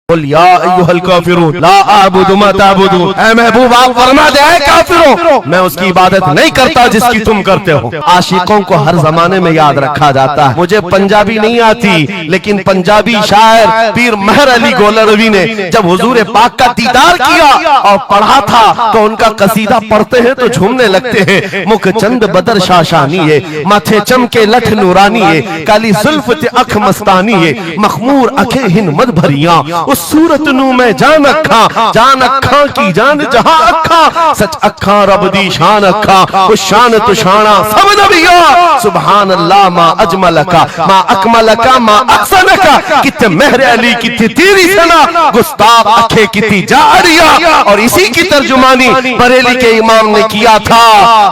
कुल या अय्युहल काफिरून ला अअबुदु मा तअबुदून। ऐ महबूब आप फरमा दे ऐ काफिरों मैं उसकी इबादत नहीं करता जिसकी तुम करते हो। आशिकों को हर जमाने में याद रखा जाता है। मुझे पंजाबी नहीं आती लेकिन पंजाबी शायर पीर मेहर अली गोलरवी ने जब हुजूर पाक का दीदार किया और पढ़ा था तो उनका कसीदा पढ़ते हैं तो झूमने लगते हैं। मुख चंद बदर शाशानी है, माथे चमके लठ नूरानी है, काली जुल्फ ते अख मस्तानी है, मखमूर अखे हिन मद भरिया उस सूरत नू मैं जान अखा की जान जहां अखा सच अखा रब दी शान अखा उस शान तो शाना सब नबिया सुभान अल्लाह मा अजमलका मा अकमलका मा अहसनका। किते मेहर अली किते तेरी सना गुस्ताख अखे किती जारिया। और इसी की तर्जुमानी बरेली के इमाम ने किया था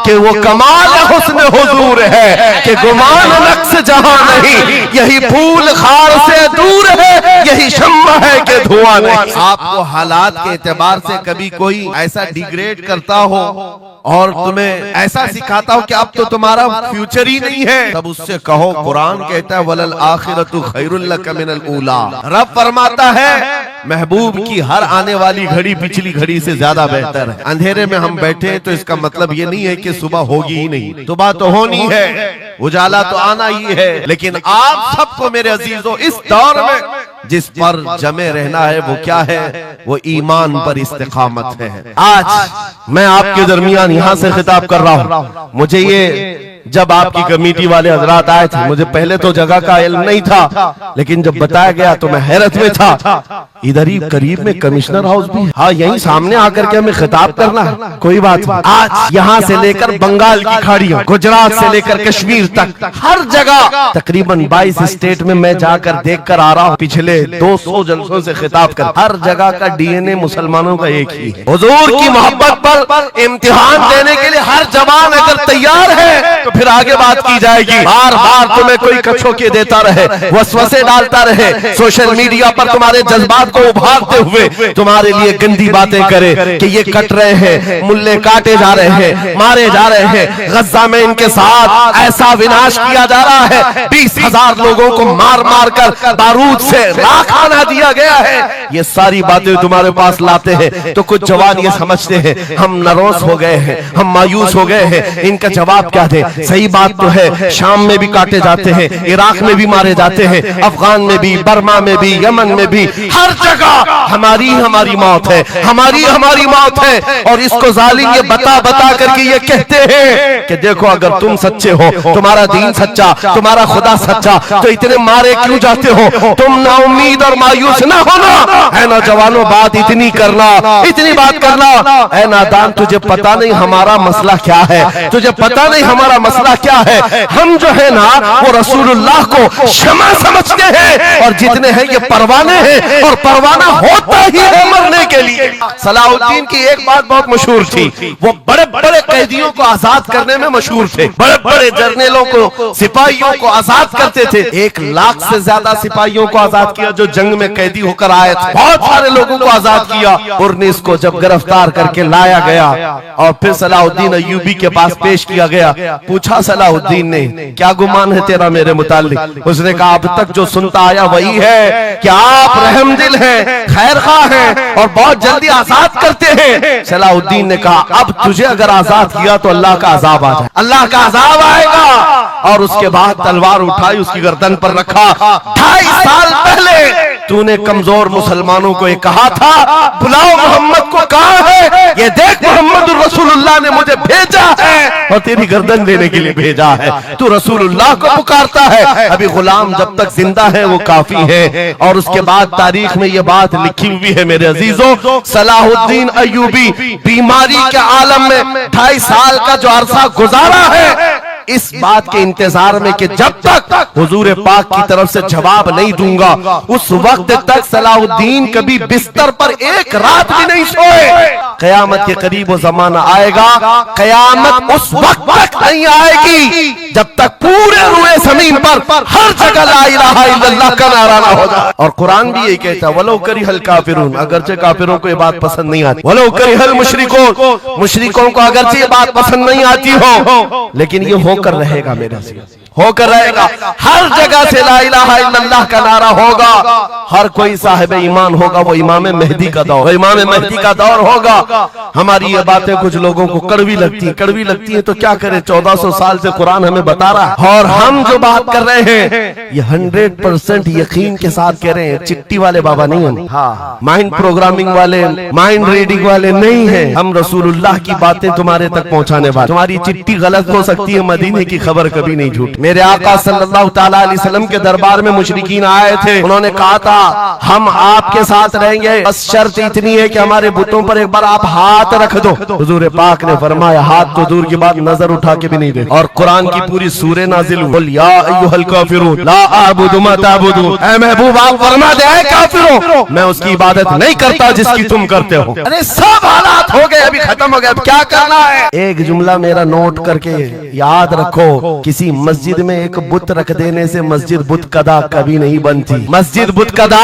कि वो कमाल हुस्न हुजूर है कि गुमान नक्श जहां नहीं, यही फूल खार से दूर है, यही शम्मा है कि धुआं नहीं। आपको हालात के एतबार से कभी कोई ऐसा डिग्रेड करता हो और तुम्हें ऐसा सिखाता हो कि अब तो तुम्हारा फ्यूचर ही नहीं है, तब उससे कहो कुरान कहता है वलल आखिरतु खैरुल लक मिनल ऊला। रब फरमाता है महबूब की हर आने वाली घड़ी पिछली घड़ी से ज्यादा बेहतर है। अंधेरे में हम बैठे हैं तो इसका मतलब ये नहीं है कि सुबह होगी ही नहीं, सुबह तो होनी है, उजाला तो आना ही है। लेकिन आप सबको मेरे अजीजों इस दौर में जिस पर जमे रहना है वो क्या है? वो ईमान पर इस्तिकामत है। आज मैं आपके दरमियान यहाँ से खिताब कर रहा हूँ। मुझे ये जब आपकी कमेटी वाले हजरात आए थे, मुझे पहले तो जगह का इल्म नहीं था, लेकिन जब बताया गया तो मैं हैरत में था। इधर ही करीब में कमिश्नर हाउस भी, हाँ यहीं सामने आकर के हमें खिताब करना है, कोई बात नहीं। आज यहाँ से लेकर बंगाल की खाड़ियों, गुजरात से लेकर कश्मीर तक हर जगह तकरीबन 22 स्टेट में मैं जाकर देख कर आ रहा हूँ। पिछले 200 जलसों से खिताब कर, हर जगह का डीएनए मुसलमानों का एक ही है। हुजूर की मोहब्बत पर इम्तिहान देने के लिए हर जवान अगर तैयार है तो फिर आगे बात की जाएगी। बार बार तुम्हें कोई कछोके देता रहे, वसवसे डालता रहे, सोशल मीडिया पर तुम्हारे जज्बात को उभारते हुए तुम्हारे लिए गंदी बातें करे कि ये कट रहे हैं, मुल्ले काटे जा रहे हैं, मारे जा रहे हैं, गज्जा में इनके साथ ऐसा विनाश किया जा रहा है, 20,000 लोगों को मार मार कर बारूद से राख बना दिया गया है। ये सारी बातें तुम्हारे पास लाते हैं तो कुछ जवान ये समझते हैं हम नरोस हो गए हैं, हम मायूस हो गए हैं, इनका जवाब क्या दे। सही बात तो है, शाम में भी काटे जाते हैं, इराक में भी मारे जाते हैं, अफगान में भी, बर्मा में भी, यमन में भी, हर जगह हमारी मौत है, हमारी मौत है। और इसको जालिम ये बता करके ये कहते हैं कि देखो अगर तुम सच्चे हो, तुम्हारा दीन सच्चा, तुम्हारा खुदा सच्चा, तो इतने मारे क्यों जाते हो? तुम ना उम्मीद और मायूस ना होना है ना जवानों, बात इतनी करना, इतनी बात करना। है नादान, तुझे पता नहीं हमारा मसला क्या है, तुझे पता नहीं हमारा मसला क्या है। हम जो है ना वो रसूलुल्लाह को शमा समझते हैं और जितने हैं ये परवाने हैं और परवाना होता ही है मरने के लिए। सलाहुद्दीन की एक बात बहुत मशहूर थी, वो बड़े बड़े कैदियों को आजाद करने में मशहूर थे, बड़े बड़े जर्नलों को, सिपाहियों को आजाद करते थे। 1 लाख से ज्यादा सिपाहियों को आजाद किया जो जंग में कैदी होकर आए थे, बहुत सारे लोगों को आजाद किया। उर्निस को जब गिरफ्तार करके लाया गया और फिर सलाहुद्दीन अय्यूबी के पास पेश किया गया, पूछा सलाहुद्दीन ने क्या गुमान है तेरा मेरे मुताल्लिक? उसने कहा अब तक जो सुनता आया वही है कि आप रहमदिल हैं, खैरख्वाह हैं और बहुत जल्दी आजाद करते हैं। सलाहुद्दीन ने कहा अब तुझे अगर आजाद किया तो अल्लाह का अजाब आ जाए, अल्लाह का अजाब आएगा। और उसके बाद तलवार उठाई, उसकी गर्दन पर रखा। 2.5 साल पहले तूने कमजोर मुसलमानों को ये कहा था बुलाओ मोहम्मद को, कहाँ है ये देख, मोहम्मद रसूलुल्लाह ने मुझे भेजा है और तेरी गर्दन देने के लिए भेजा है। तू रसूलुल्लाह को पुकारता है, अभी गुलाम जब तक जिंदा है वो काफी है। और उसके बाद तारीख में ये बात लिखी हुई है मेरे अजीजों, सलाहुद्दीन अय्यूबी बीमारी के आलम में 2.5 साल का जो अरसा गुजारा है, इस बात के इंतजार में कि जब तक हुजूर पाक की तरफ से जवाब नहीं दूंगा उस वक्त तक सलाहुद्दीन कभी बिस्तर पर एक रात भी नहीं सोए। कयामत के करीब वो जमाना आएगा, कयामत उस वक्त तक नहीं आएगी जब तक पूरे रुए जमीन पर हर जगह ला इलाहा इल्लल्लाह का नारा ना हो जाए। और कुरान भी यही कहता है वलो करिहल काफिरून, अगरचे काफिरों को ये बात पसंद नहीं आती, वलो करिहल मुशरिकून, मुशरिकों को अगरचे ये बात पसंद नहीं आती हो, लेकिन ये होकर रहेगा मेरे से। होकर रहेगा। हर जगह से ला इलाहा इल्लल्लाह का नारा होगा। हर कोई साहिब ईमान होगा, वो इमाम मेहदी का दौर, इमाम मेहदी का दौर होगा। हमारी ये बातें कुछ लोगों को कड़वी लगती है तो क्या करें, 1400 साल से कुरान हमें बता रहा है। और हम जो बात कर रहे हैं ये 100% यकीन के साथ कह रहे हैं। चिट्ठी वाले बाबा नहीं है, हाँ, माइंड प्रोग्रामिंग वाले, माइंड रीडिंग वाले नहीं है। हम रसूलुल्लाह की बातें तुम्हारे तक पहुंचाने वाले। तुम्हारी चिट्ठी गलत हो सकती है, मदीने की खबर कभी नहीं झूठ। मेरे आका सल्लल्लाहु तआला अलैहि वसल्लम के दरबार में मुशरिकीन आए थे। उन्होंने कहा था हम आपके साथ रहेंगे, बस शर्त इतनी है कि हमारे बुतों पर एक बार आप हाथ रख दो। हुजूर पाक ने फरमाया हाथ तो दूर की बात, नजर उठा के भी नहीं दे। और कुरान की पूरी सूरह नाजिल हुई, या अय्युहल काफिरून ला अअबुदु मा ताबुदून। ऐ महबूब आप फरमा दे ऐ काफिरों, मैं उसकी इबादत नहीं करता जिसकी तुम करते हो। अरे सब हालात हो गए, अभी खत्म हो गया, अब क्या करना है? एक जुमला मेरा नोट करके याद रखो, किसी मस्जिद में एक बुत रख देने से मस्जिद बुत कदा कभी नहीं बनती। मस्जिद बुत कदा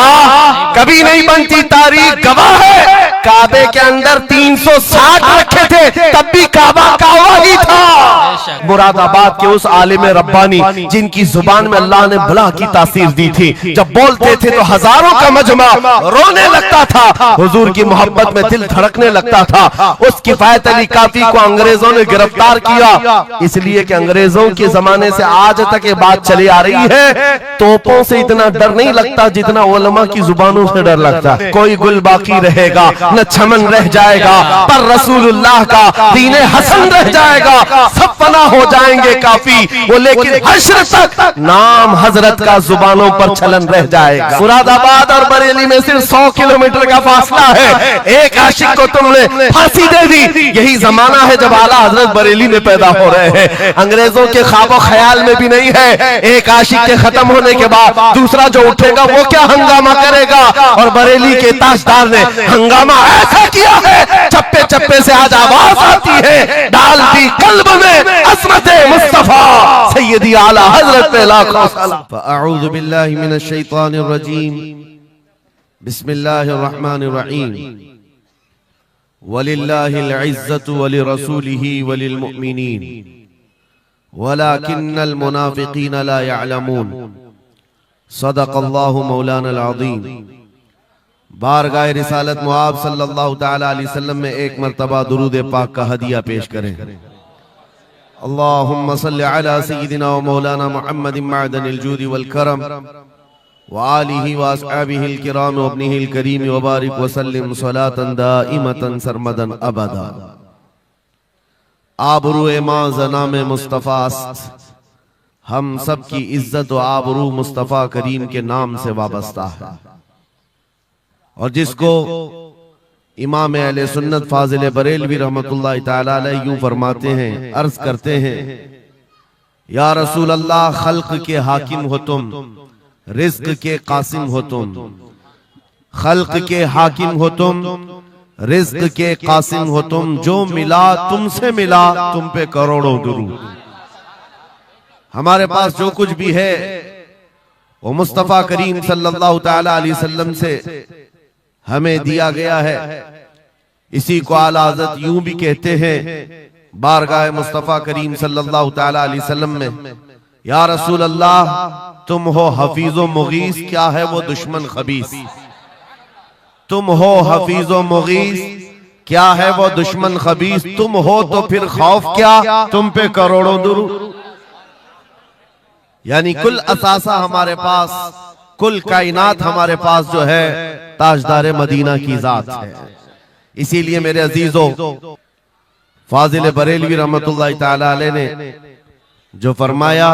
कभी नहीं बनती। तारीख गवाह है, काबे के अंदर 360 रखे थे, तब भी काबा काबा ही था। मुरादाबाद के उस आलिम रब्बानी जिनकी जुबान में अल्लाह ने भला की तासीर दी थी, जब बोलते थे तो हजारों का मजमा रोने लगता था, हुजूर की मोहब्बत में दिल धड़कने लगता था। उस किफायत अली काफी को अंग्रेजों ने गिरफ्तार किया, इसलिए कि अंग्रेजों के जमाने से आज तक ये बात चली आ रही है, तोपों से इतना डर नहीं लगता जितना उलमा की जुबानों से डर लगता है। कोई गुल बाकी रहेगा न चमन रह जाएगा, पर रसूलुल्लाह का दीने हसन रह जाएगा। सब फना हो जाएंगे काफी वो, लेकिन हश्र तक नाम हजरत का जुबानों पर चलन रह जाएगा। मुरादाबाद और बरेली में सिर्फ 100 किलोमीटर का फासला है। एक आशिक को तुमने फांसी दे दी, यही जमाना है जब आला हजरत बरेली में पैदा हो रहे हैं। अंग्रेजों के ख्वाबो ख्याल में भी नहीं है एक आशिक के खत्म होने के बाद दूसरा जो उठेगा वो क्या हंगामा करेगा। और बरेली के ताजदार ने हंगामा ऐसा किया है, चप्पे चप्पे से आज आवाज आती है, डाल दी कल्ब में अज़मत मुस्तफा सैयदी आला हजरत पे लाखों सलाम। फअऊज़ु बिल्लाहि मिनश शैतानिर रजीम, बिस्मिल्लाहिर रहमानिर रहीम। वलिल्लाहिल इज़्ज़तु वलिरसूलिही वलिल मुअमिनीन वलाकिन्नल मुनाफिकीन ला यअलमून। सदक़ल्लाहु मौलाना अज़ीम। बारगाह रिसालत मुआब सल्लल्लाहु तआला अलैहि वसल्लम में एक मर्तबा दुरूद पाक का हदिया पेश करें। अल्लाहुम्मा सल्लि अला सय्यिदिना व मौलाना मुहम्मदिन मअदनिल जूदि वल करम व आलिहि व अस्हाबिहिल किराम व इब्निहिल करीम व बारिक व सल्लिम सलातन दाइमतन सरमदन अबदा। आबरू मां ज़नाम मुस्तफ़ा, हम सब की इज्जत व आबरू मुस्तफ़ा करीम के नाम से वाबस्ता है। और जिसको इमाम अहले सुन्नत फाजिल बरेलवी रहमतुल्लाह तआला अलैह यूं फरमाते हैं, अर्ज करते हैं, या रसूल अल्लाह खल्क के हाकिम हो तुम, रिज़्क के कासिम हो तुम। खल्क के हाकिम हो तुम, रिज़्क के कासिम हो तुम। जो मिला तुमसे मिला, तुम पे करोड़ों दुरूद। हमारे पास जो कुछ भी है वो मुस्तफ़ा करीम सल्लल्लाहु तआला अलैहि वसल्लम से हमें दिया गया है। इसी को आला हज़रत यूं भी कहते हैं बारगाह मुस्तफ़ा करीम सल्लल्लाहु तआला अलैहि वसल्लम में, या रसूल अल्लाह तुम हो हफीज़ो मुगीस, क्या है वो दुश्मन खबीस। तुम हो हफीज़ो मुगीस, क्या है वो दुश्मन खबीस। तुम हो तो फिर खौफ क्या, तुम पे करोड़ों दुरूद। यानी कुल असासा हमारे पास, कुल कायनात हमारे पास जो है ताजदार मदीना की जात है। इसीलिए मेरे अजीजों, फाजिल बरेलवी रहमतुल्लाह तआला अलैह ने जो फरमाया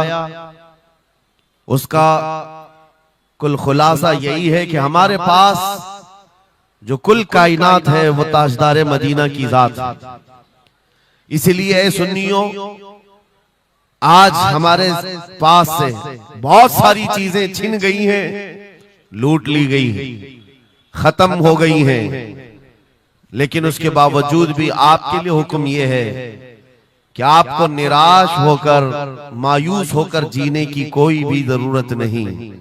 उसका कुल खुलासा यही है कि हमारे पास जो कुल कायनात है वो ताजदार मदीना की जात है। इसलिए सुन्नियों, आज हमारे पास से बहुत सारी चीजें छिन गई हैं, लूट ली गई हैं, खत्म हो गई हैं, लेकिन उसके बावजूद भी आपके लिए हुक्म यह है कि आपको निराश होकर, मायूस होकर जीने की कोई भी जरूरत नहीं,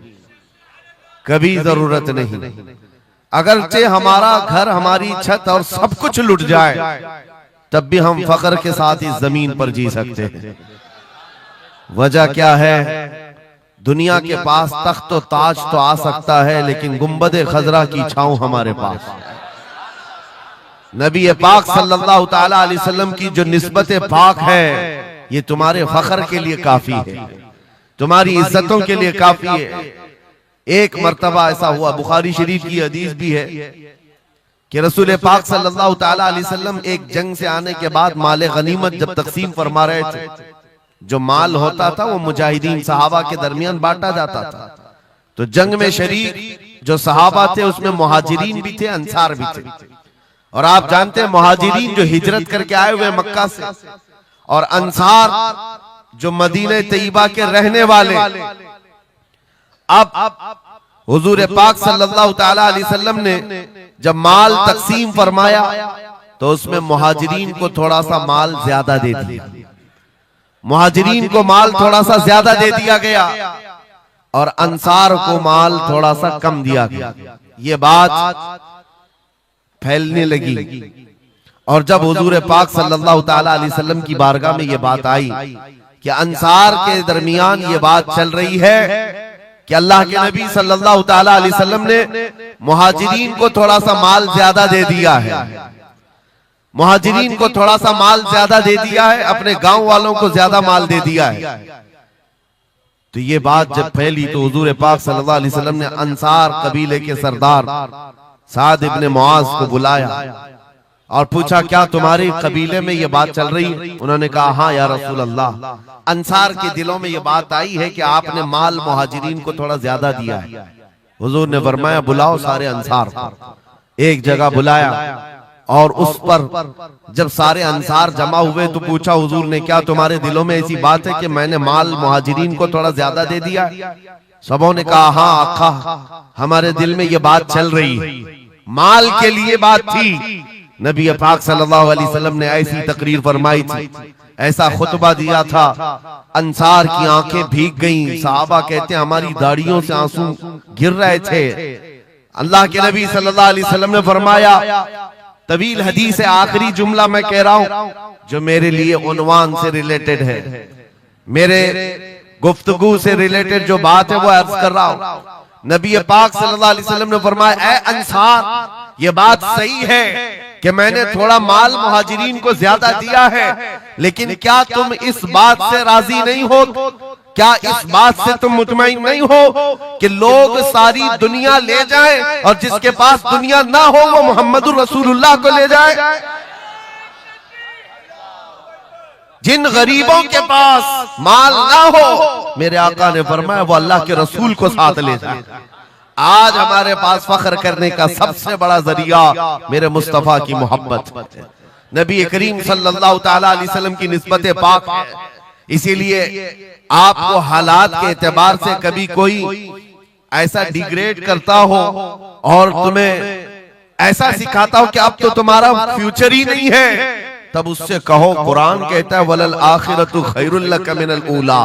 कभी जरूरत नहीं। अगरचे हमारा घर, हमारी छत और सब कुछ लुट जाए, तब भी हम फख्र के साथ इस जमीन पर जी सकते हैं। वजह क्या है? दुनिया के पास तख्त तो ताज तो आ सकता है, लेकिन गुंबद खजरा की छांव हमारे पास। नबी पाक सल्लल्लाहु ताला अलैहि वसल्लम की जो निस्बत पाक है, ये तुम्हारे फख्र के लिए काफी है, तुम्हारी इज्जतों के लिए काफी है। एक मर्तबा ऐसा हुआ, बुखारी शरीफ की हदीस भी है कि रसूल पाक सल्लल्लाहु ताला अलैहि वसल्लम एक जंग से आने के बाद माल गनीमत जब तकसीम फरमा रहे थे, जो माल होता था वो मुजाहिदीन सहाबा के दरमियान बांटा जाता था। तो जंग में शरीक जो सहाबा थे उसमें मुहाजिरीन भी थे, अंसार भी थे। और आप जानते हैं मुहाजिरीन जो हिजरत करके आए हुए मक्का से, और अंसार जो मदीने तैयबा के रहने वाले। अब हुजूर पाक सल्लल्लाहु ताला अलैहि वसल्लम ने जब माल तकसीम फरमाया तो उसमें मुहाजिरीन को थोड़ा सा माल ज्यादा दे दिया, मुहाजिरीन को माल थोड़ा सा ज्यादा दे दिया गया और अंसार को माल थोड़ा सा कम दिया गया। ये बात फैलने लगी और जब हुजूर पाक सल्लल्लाहु ताला अलैहि वसल्लम की बारगाह में ये बात आई कि अंसार के दरमियान ये बात चल रही है कि अल्लाह के नबी सल्लल्लाहु ताला अलैहि वसल्लम ने मुहाजिरीन को थोड़ा सा माल ज्यादा दे दिया है, मुहाजिरीन को थोड़ा सा माल ज्यादा दे दिया है, अपने गांव वालों को ज्यादा माल दे दिया है। तो ये बात जब फैली तो हुजूर पाक सल्लल्लाहु अलैहि वसल्लम ने अंसार कबीले के सरदार साद इब्ने मुआज को बुलाया और पूछा, क्या तुम्हारे कबीले में ये बात चल रही है? उन्होंने कहा, हाँ या रसूल अल्लाह, अंसार के दिलों में ये बात आई है कि आपने माल मुहाजिरीन को थोड़ा ज्यादा दिया है। हुजूर ने फरमाया, बुलाओ सारे अंसार को। एक जगह बुलाया और उस पर जब सारे अंसार जमा हुए तो पूछा हुजूर ने, क्या तुम्हारे दिलों में ऐसी बात है कि मैंने माल मुहाजिरीन को थोड़ा ज्यादा दे दिया? सबों ने कहा, हाँ आका, हमारे दिल में ये बात चल रही है। माल के लिए बात थी। नबी पाक सल्लल्लाहु अलैहि वसल्लम ने ऐसी तकरीर फरमाई थी, ऐसा खुतबा दिया था, अंसार की आंखें भीग गईं। सहाबा कहते हैं हमारी दाढ़ियों से आंसू गिर रहे थे। अल्लाह के नबी सल्लल्लाहु अलैहि वसल्लम ने फरमाया, तवील हदीस है, आखिरी जुमला मैं कह रहा हूं जो मेरे लिए उन्वान से रिलेटेड है, मेरे गुफ्तगू से रिलेटेड जो बात है वो अर्ज कर रहा हूं। नबी पाक सल्लल्लाहु अलैहि वसल्लम ने फरमाया, ऐ अंसार, ये बात सही है कि मैंने थोड़ा माल मुहाजिरीन को ज्यादा दिया है, लेकिन क्या तुम इस बात से राजी नहीं हो? क्या इस बात से तुम मुतमईन नहीं हो कि लोग सारी दुनिया ले जाएं और जिसके पास दुनिया ना हो वो मोहम्मदुर रसूलुल्लाह को ले जाए? जिन गरीबों के पास माल ना हो, मेरे आका ने फरमाया, वो अल्लाह के रसूल को साथ ले जाए। आज हमारे पास फख्र करने का सबसे बड़ा जरिया मेरे मुस्तफा की मोहब्बत, नबी करीम सल्लल्लाहु ताला अलैहि वसल्लम की निस्बत पाक है। इसीलिए आपको हालात के एतबार से कभी कोई ऐसा डिग्रेड करता हो और तुम्हें ऐसा सिखाता हो कि अब तो तुम्हारा फ्यूचर ही नहीं है, तब उससे कहो, कुरान कहता है, वलल आखिरतु खैरुल लक मिनल ऊला।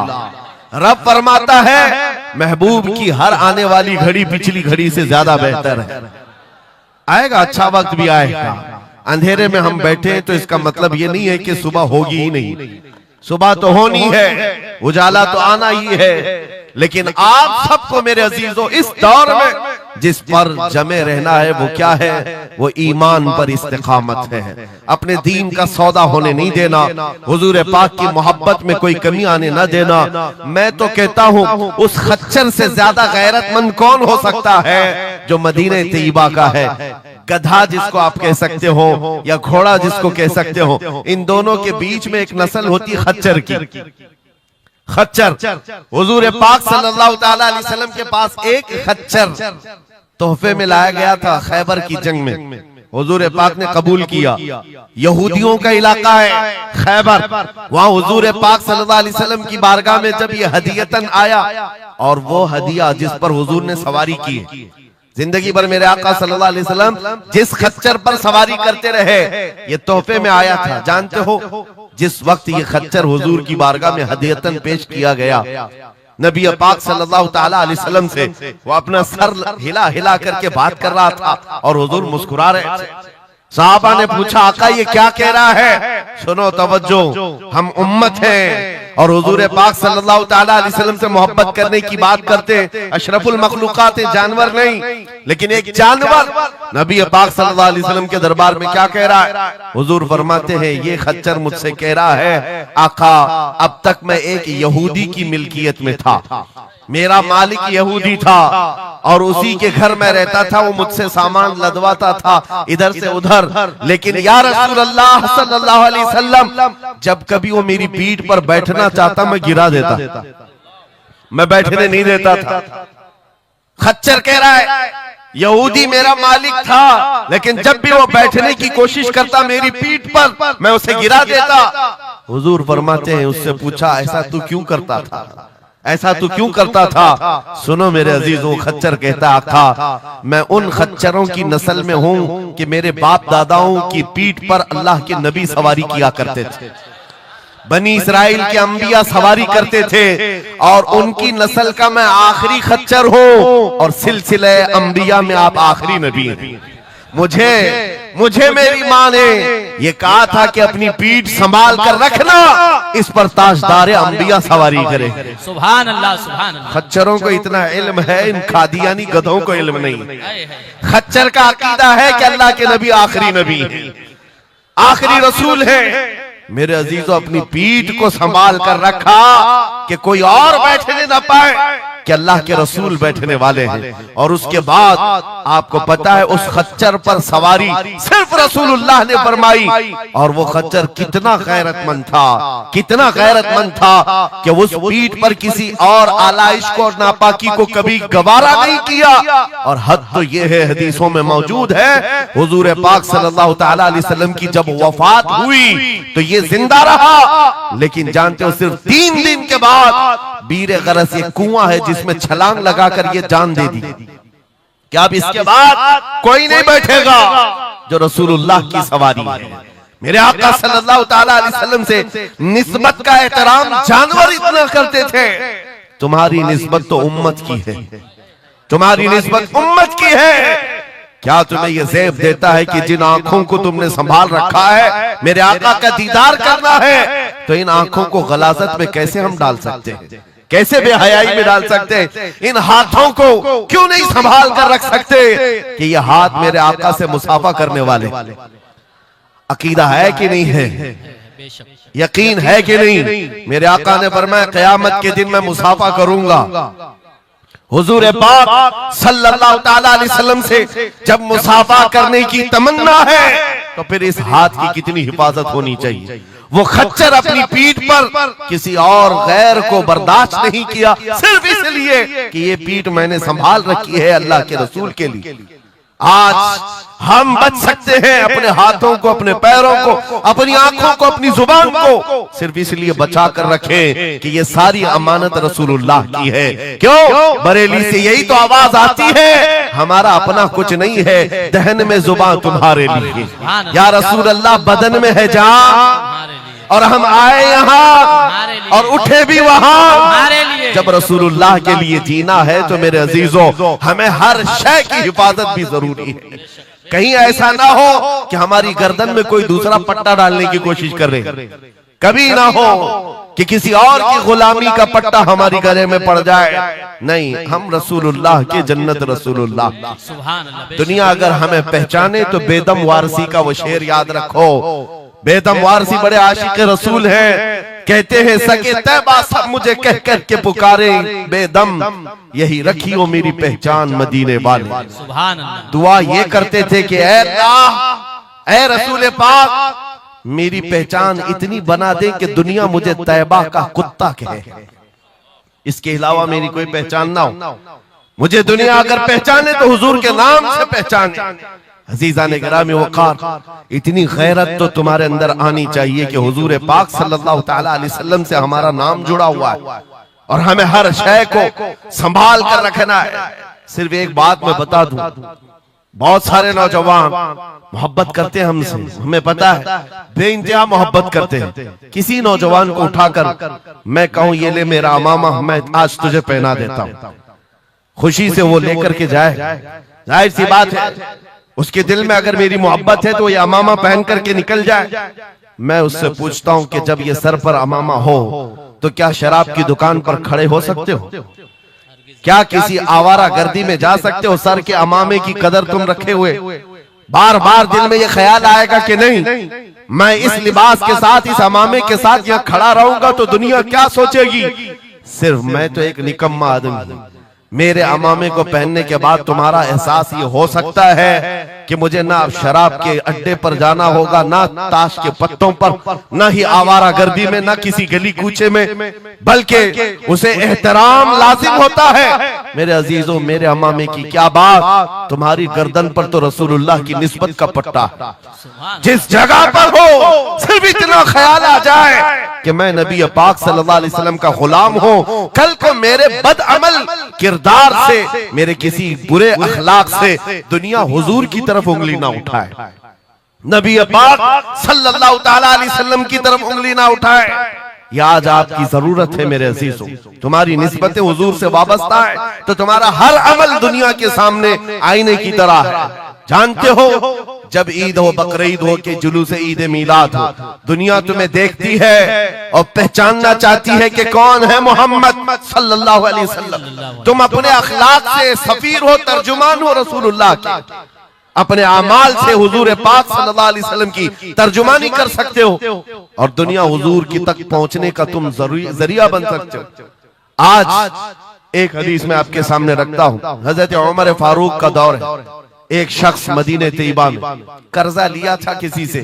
रब फरमाता है महबूब की हर आने वाली घड़ी पिछली घड़ी से ज्यादा बेहतर है। आएगा, अच्छा वक्त भी आएगा। अंधेरे में हम बैठे हैं तो इसका मतलब ये नहीं है कि सुबह होगी ही नहीं, सुबह तो होनी है, उजाला तो आना ही है। लेकिन आप सबको मेरे अजीजों इस दौर में जिस पर जमे रहना है वो क्या है? वो ईमान पर इस्तिकामत है, अपने दीन का सौदा होने नहीं देना, हुजूर पाक की मोहब्बत में कोई कमी आने ना देना। मैं तो कहता हूँ उस खच्चर से ज्यादा गैरतमंद कौन हो सकता है जो मदीने तैयबा का है। गधा जिसको आप कह सकते हो या घोड़ा जिसको कह सकते हो, इन दोनों के बीच में एक नस्ल होती है खच्चर की। खच्चर, हुजूर पाक सल्लल्लाहु ताला अलैहि वसल्लम के पास एक खच्चर तोहफे में लाया गया था खैबर की जंग में। हुजूर पाक ने कबूल किया। यहूदियों का इलाका है खैबर, वहां हुजूर पाक सल्लल्लाहु अलैहि वसल्लम की बारगाह में जब ये हदियतन आया, और वो हदिया जिस पर हुजूर ने सवारी की, जिंदगी भर मेरे आका सल्लल्लाहु अलैहि वसल्लम जिस खच्चर पर सवारी करते रहे, ये तोहफे में आया था। जानते हो जिस वक्त ये खच्चर हुजूर की बारगाह में हदियतन पेश किया गया, नबी पाक सल्लल्लाहु ताला अलैहि वसल्लम से वो अपना सर हिला हिला करके बात कर रहा था और हुजूर मुस्कुरा रहे थे। साहबा ने पूछा आका ये क्या कह रहा है? सुनो तवज्जो, हम उम्मत हैं और हुजूर पाक सल्लल्लाहु ताला अलैहि वसल्लम से मोहब्बत करने की बात करते हैं। अशरफुल मखलूकात है, जानवर नहीं, लेकिन एक जानवर नबी पाक सल्लल्लाहु अलैहि वसल्लम के दरबार में क्या कह रहा है? हुजूर फरमाते हैं ये खच्चर मुझसे कह रहा है आका अब तक मैं एक यहूदी की मिल्कियत में था, मेरा मालिक यहूदी था और उसी के घर में रहता था, वो मुझसे सामान लदवाता था इधर से उधर, लेकिन या रसूल अल्लाह सल्लल्लाहु अलैहि वसल्लम जब कभी वो मेरी पीठ पर बैठना चाहता मैं गिरा देता, मैं बैठने नहीं देता था। खच्चर कह रहा है यहूदी मेरा मालिक था, लेकिन जब भी वो बैठने की कोशिश करता मेरी पीठ पर मैं उसे गिरा देता। हुजूर फरमाते हैं उससे पूछा ऐसा तू क्यों करता था, ऐसा तू क्यों करता था? सुनो मेरे अजीजों, खच्चर कहता आका मैं उन खच्चरों की नस्ल में हूं कि मेरे बाप दादाओं की पीठ पर अल्लाह के नबी सवारी किया करते थे, बनी इसराइल के अंबिया सवारी करते थे और उनकी नस्ल का मैं आखिरी खच्चर हूं और सिलसिले अंबिया में आप आखिरी नबी हैं। मुझे मेरी माँ ने ये कहा था कि अपनी पीठ संभाल कर रखना, इस पर ताजदार अंबिया सवारी करे। सुभान अल्लाह, सुभान अल्लाह। खच्चरों को इतना इल्म है, इन कादियानी गधों को इल्म नहीं। खच्चर का अकीदा है कि अल्लाह के नबी आखिरी नबी है, आखिरी रसूल है। मेरे अजीजों अपनी पीठ को संभाल कर रखा कि कोई और बैठने ना पाए, कि अल्लाह के रसूल बैठने वाले हैं। और उसके बाद आपको पता है उस खच्चर पर सवारी सिर्फ रसूलुल्लाह ने फरमाई, और वो खच्चर कितना गैरतमंद था, कितना गैरतमंद था कि उस पीठ पर किसी और आलाइश को और नापाकी को कभी गवारा नहीं किया। और हद तो ये है, हदीसों में मौजूद है, हुजूर पाक सल्लल्लाहु ताला अलैहि वसल्लम की जब वफात हुई तो ये जिंदा रहा, लेकिन जानते हो सिर्फ 3 दिन के बाद बीर गरस ये कुआं है जिसमें छलांग लगाकर ये जान दे दी कि अब इसके बाद कोई नहीं बैठेगा जो रसूलुल्लाह की सवारी है। मेरे आका सल्लल्लाहु ताला अलैहि वसल्लम से निस्बत का एहतराम जानवर इतना करते थे, तुम्हारी निस्बत तो उम्मत की है, तुम्हारी निस्बत उम्मत की है। क्या तुम्हें यह ज़ेब देता है कि जिन आंखों को तुमने संभाल रखा है मेरे आका का दीदार करना है, तो इन आंखों को गलाजत में कैसे हम डाल सकते हैं, कैसे बेहयाई में डाल सकते हैं? इन हाथों को क्यों नहीं संभाल कर रख सकते कि ये हाथ मेरे आका से मुसाफा करने वाले? अकीदा है कि नहीं है, यकीन है कि नहीं? मेरे आका ने फरमाया क़यामत के दिन मैं मुसाफा करूंगा। हुजूर पाक सल्लल्लाहु ताला अलैहि वसल्लम से जब मुसाफा करने की तमन्ना है तो फिर इस हाथ की कितनी हिफाजत होनी चाहिए। वो खच्चर अपनी पीठ पर किसी और गैर को बर्दाश्त नहीं किया, सिर्फ इसलिए कि ये पीठ मैंने संभाल रखी है अल्लाह के रसूल के लिए। आज हम बच सकते हैं अपने हाथों को, अपने पैरों को, अपनी आंखों को, अपनी जुबान को सिर्फ इसलिए बचा कर रखें कि ये सारी अमानत रसूलुल्लाह की है। क्यों? बरेली से यही तो आवाज आती है, हमारा अपना कुछ नहीं है, दहन में जुबान तुम्हारे लिए। या रसूल अल्लाह बदन में है जान, और हम आए यहाँ और उठे भी वहां। जब रसूलुल्लाह के लिए जीना है तो मेरे अजीजों हमें हर शय की हिफाजत भी जरूरी है। कहीं ऐसा ना हो कि हमारी गर्दन में कोई दूसरा पट्टा डालने की कोशिश कर रहे, कभी ना हो कि किसी और की गुलामी का पट्टा हमारी गले में पड़ जाए। नहीं, हम रसूलुल्लाह के जन्नत रसूलुल्लाह। दुनिया अगर हमें पहचाने तो बेदम वारसी का वो शेर याद रखो। बेदम वारसी बड़े आशिक रसूल हैं, कहते हैं सके तैबा सब मुझे कह कर के पुकारे, बेदम यही रखियो मेरी पहचान मदीने वाले। दुआ ये करते थे कि ऐ अल्लाह, ऐ रसूल पाक मेरी पहचान इतनी बना दे कि दुनिया मुझे तैबा का कुत्ता कहे, इसके अलावा मेरी कोई पहचान ना हो। मुझे दुनिया अगर पहचाने तो हुजूर के नाम से पहचाने। अजीज़ान गिरामी वक़ार, इतनी गैरत तो तुम्हारे अंदर आनी चाहिए कि हुजूर पाक सल्लल्लाहु ताला अलैहि वसल्लम से हमारा नाम जुड़ा हुआ है और हमें हर शय को संभाल कर रखना है। सिर्फ एक बात मैं बता दूं, बहुत सारे नौजवान मोहब्बत करते हैं हमसे, हमें पता है, बेइंतहा मोहब्बत करते हैं। किसी नौजवान को उठाकर मैं कहूं ये ले मेरा अमामा, मैं आज तुझे पहना देता हूं, खुशी से वो लेकर के जाए, जाहिर सी बात है उसके दिल में अगर मेरी मोहब्बत है तो ये अमामा पहन करके निकल जाए। मैं उससे पूछता हूं कि जब ये सर पर अमामा हो तो क्या शराब की दुकान पर खड़े हो सकते हो? क्या किसी आवारा गर्दी में जा सकते हो सर के अमामे की कदर तुम रखे हुए? बार बार दिल में ये ख्याल आएगा कि नहीं, मैं इस लिबास के साथ, इस अमामे के साथ यहाँ खड़ा रहूंगा तो दुनिया क्या सोचेगी? सिर्फ मैं तो एक निकम्मा आदमी हूं। मेरे अमामे को पहनने के बाद तुम्हारा एहसास ये हो सकता है कि मुझे ना शराब के अड्डे पर जाना होगा, ना ताश के पत्तों पर, ना ही आवारा गर्दी में, ना किसी गली कूचे में, बल्कि उसे एहतराम लाजिम होता है। मेरे अजीजों, मेरे अमामे की क्या बात, तुम्हारी गर्दन पर तो रसूलुल्लाह की निस्बत का पट्टा है। जिस जगह पर हो सिर्फ इतना ख्याल आ जाए कि मैं नबी पाक सल्लल्लाहु अलैहि वसल्लम का गुलाम हूं, कल को मेरे बदअमल किरदार से, मेरे किसी बुरे अखलाक से दुनिया हुजूर की तरफ उंगली ना उठाए, नबी पाक सल्लल्लाहु ताला अलैहि वसल्लम की तरफ उंगली ना उठाए। यह आज आपकी जरूरत है मेरे अजीजों। तुम्हारी निस्बतें हुजूर से वाबस्ता है तो तुम्हारा हर अमल दुनिया के सामने आईने की तरह है। जानते हो, जब ईद हो, बकरीद हो के जुलूस ईद मिलाद हो, दुनिया तुम्हें देखती है और पहचानना चाहती है कि कौन है मोहम्मद सल्लल्लाहु अलैहि वसल्लम। तुम अपने अखलाक से सफीर हो, तर्जुमान हो रसूलुल्लाह के, अपने अमाल से हुजूर पाक सल्लल्लाहु अलैहि वसल्लम की तर्जुमानी कर सकते हो और दुनिया हुजूर की तक पहुंचने का तुम जरिया बन सकते हो। आज एक हदीस में आपके सामने रखता हूं। हजरत उमर फारूक का दौर है। एक शख्स मदीने तैयबा में कर्जा लिया था किसी से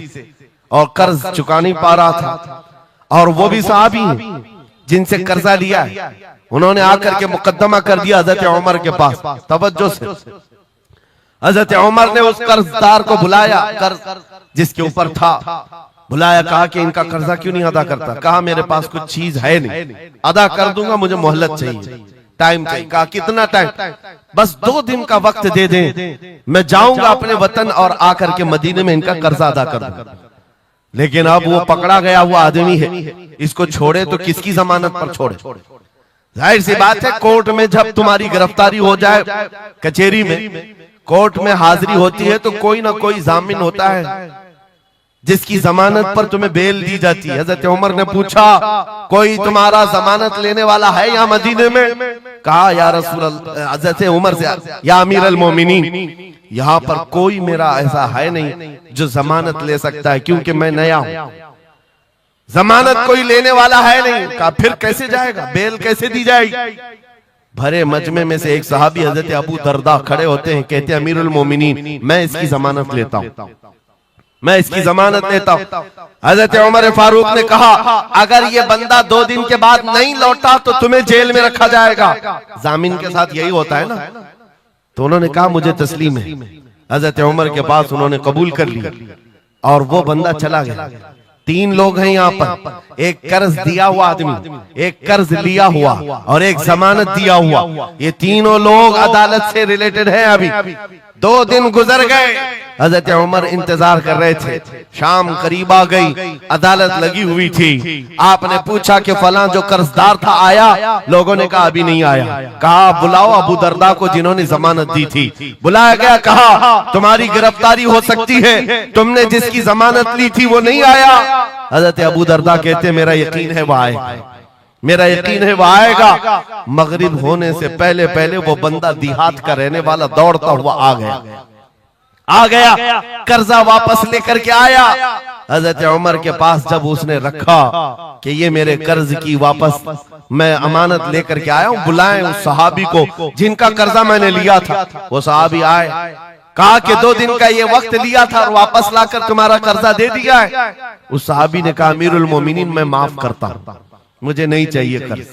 और कर्ज चुका नहीं पा रहा था, और वो भी सहाबी हैं जिनसे कर्जा लिया है। उन्होंने आकर के मुकद्दमा कर दिया हजरत उमर के पास। तवज्जो से, हजरत उमर ने उस कर्जदार को बुलाया, कर्ज जिसके ऊपर था, बुलाया, कहा कि इनका कर्जा क्यों नहीं अदा करता? कहा मेरे पास कुछ चीज है नहीं, अदा कर दूंगा, मुझे मोहलत चाहिए, टाइम चाहिए। कहा कितना टाइम? बस 2 दिन का वक्त दे दें, मैं जाऊंगा अपने वतन और आकर के मदीने में इनका कर्जा अदा कर दूंगा। लेकिन अब वो पकड़ा गया हुआ आदमी है, इसको छोड़े तो किसकी जमानत पर छोड़े? जाहिर सी बात है, कोर्ट में जब तुम्हारी गिरफ्तारी हो जाए, कचहरी में, कोर्ट में हाजिरी होती है तो कोई ना कोई जामिन होता है जिसकी जमानत पर तुम्हें बेल दी जाती है। हजरत उमर ने पूछा, कोई तुम्हारा जमानत लेने वाला है यहाँ मदीने में? कहा या रसूल अल्लाह, हजरत उमर से, या अमीर अल मोमिनीन, यहाँ पर कोई मेरा ऐसा है नहीं जो जमानत ले सकता है, क्योंकि मैं नया हूं, जमानत कोई लेने वाला है नहीं। कहा फिर कैसे जाएगा, बेल कैसे दी जाएगी? भरे मजमे में से एक सहाबी हजरत अबू दरदा खड़े होते हैं, कहते हैं अमीरुल मोमिनीन, मैं इसकी जमानत लेता हूं, मैं इसकी जमानत लेता हूं। हजरत उमर फारूक ने कहा, अगर ये बंदा 2 दिन के बाद नहीं लौटा तो तुम्हें जेल में रखा जाएगा। जामिन के साथ यही होता है ना। तो उन्होंने कहा मुझे तस्लीम है। हजरत उमर के पास उन्होंने कबूल कर लिया और वो बंदा चला गया। 3 लोग हैं यहाँ पर, एक कर्ज दिया हुआ आदमी, एक कर्ज लिया हुआ और एक जमानत दिया हुआ। ये तीनों लोग अदालत से रिलेटेड हैं। अभी 2 दिन गुजर गए, हजरत उमर इंतजार कर रहे थे। शाम करीब आ गई, अदालत लगी हुई थी। आपने पूछा कि फलां जो कर्जदार था आया? लोगों ने कहा अभी नहीं आया। कहा बुलाओ अबू दरदा को जिन्होंने जमानत दी थी। बुलाया गया, कहा तुम्हारी गिरफ्तारी हो सकती है, तुमने जिसकी जमानत ली थी वो नहीं आया। हजरत अबू दरदा कहते मेरा यकीन है वह आएगा, मेरा यकीन है वह आएगा। मगरिब होने से पहले पहले वो बंदा देहात का रहने वाला दौड़ता हुआ आ गया, कर्जा वापस लेकर के आया। हजरत उमर के पास जब उसने रखा कि ये मेरे कर्ज की वापस मैं अमानत लेकर के आया हूं, बुलाएं उस सहाबी को जिनका कर्जा मैंने लिया था। वो सहाबी आए, कहा कि 2 दिन का ये वक्त लिया था और वापस लाकर तुम्हारा कर्जा दे दिया है। उस सहाबी ने कहा अमीरुल मोमिनीन, मैं माफ करता हूं, मुझे नहीं चाहिए कर्ज,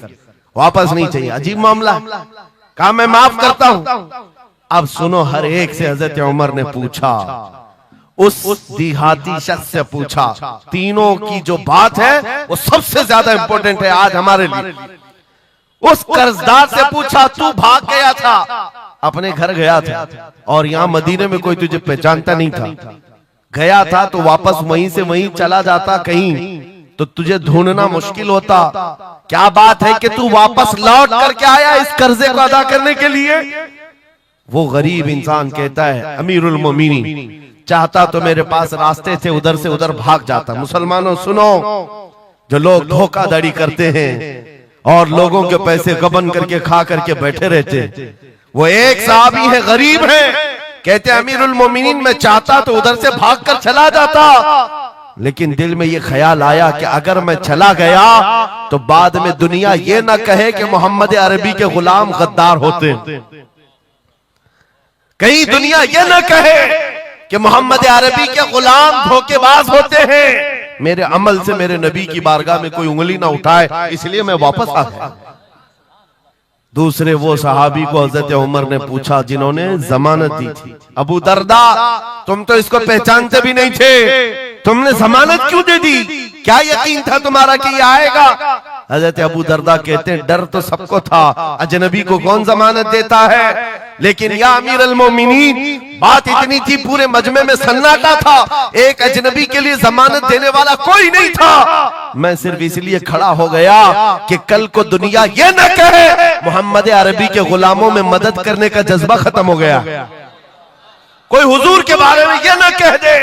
वापस नहीं चाहिए। अजीब मामला। कहा मैं माफ करता हूं। अब सुनो, हर एक से हजरत उमर ने पूछा, उस देहाती शख्स से पूछा। तीनों की जो बात है वो सबसे ज्यादा इंपॉर्टेंट है आज हमारे लिए। उस कर्जदार से पूछा, तू भाग गया था, अपने घर गया था और यहाँ मदीने में कोई तुझे पहचानता नहीं था, गया था तो वापस वहीं से वहीं चला जाता कहीं तो तुझे ढूंढना मुश्किल होता। क्या बात है कि तू वापस लौट करके आया इस कर्जे को अदा करने के लिए? वो गरीब इंसान कहता है अमीरुल मोमिनीन, चाहता तो मेरे पास रास्ते थे, उधर से उधर भाग जाता। मुसलमानों सुनो, जो लोग धोखाधड़ी करते हैं और लोगों के पैसे गबन करके खा करके बैठे रहते, वो एक साहबी है, गरीब है, कहते अमीरुल मोमिनीन मैं चाहता तो उधर से भागकर चला जाता, लेकिन दिल में ये ख्याल आया कि अगर मैं चला गया तो बाद में दुनिया ये ना कहे कि मोहम्मद अरबी के गुलाम गद्दार होते, कहीं दुनिया ये ना कहे कि मोहम्मद अरबी के गुलाम धोखेबाज होते हैं। मेरे अमल से मेरे नबी की बारगाह में कोई उंगली ना उठाए, इसलिए मैं वापस आ गया। दूसरे वो सहाबी को हजरत उमर ने पूछा जिन्होंने जमानत दी थी, अबू दरदा तुम तो इसको पहचानते भी नहीं थे, तुमने जमानत क्यों दे दी? क्या यकीन था तुम्हारा कि ये आएगा? हजरत अबू दरदा कहते हैं डर तो सबको था, अजनबी को कौन जमानत देता है, लेकिन या अमीर अल मोमिनीन बात इतनी थी पूरे मजमे में सन्नाटा था, एक अजनबी के लिए जमानत देने वाला कोई नहीं था। मैं सिर्फ इसलिए खड़ा हो गया कि कल को दुनिया ये न कहे मोहम्मद अरबी के गुलामों में मदद करने का जज्बा खत्म हो गया, कोई हुजूर के बारे में ये न कह दे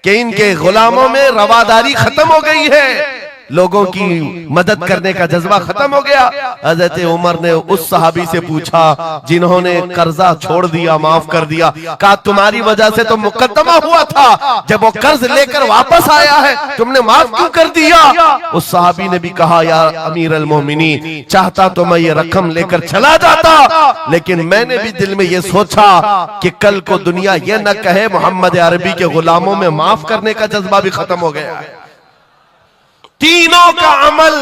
कि इनके गुलामों में रवादारी खत्म हो गई है, लोगों की मदद करने का जज्बा खत्म हो गया। हजरत उमर ने उस सहाबी से पूछा जिन्होंने कर्जा छोड़ दिया, माफ कर दिया, कहा तुम्हारी वजह से तो मुकदमा हुआ था, जब वो कर्ज लेकर वापस आया है तुमने माफ क्यों कर दिया? उस सहाबी ने भी कहा यार अमीर अल मोमिनीन चाहता तो मैं ये रकम लेकर चला जाता, लेकिन मैंने भी दिल में ये सोचा कि कल को दुनिया ये न कहे मोहम्मद अरबी के गुलामों में माफ करने का जज्बा भी खत्म हो गया है। तीनों का अमल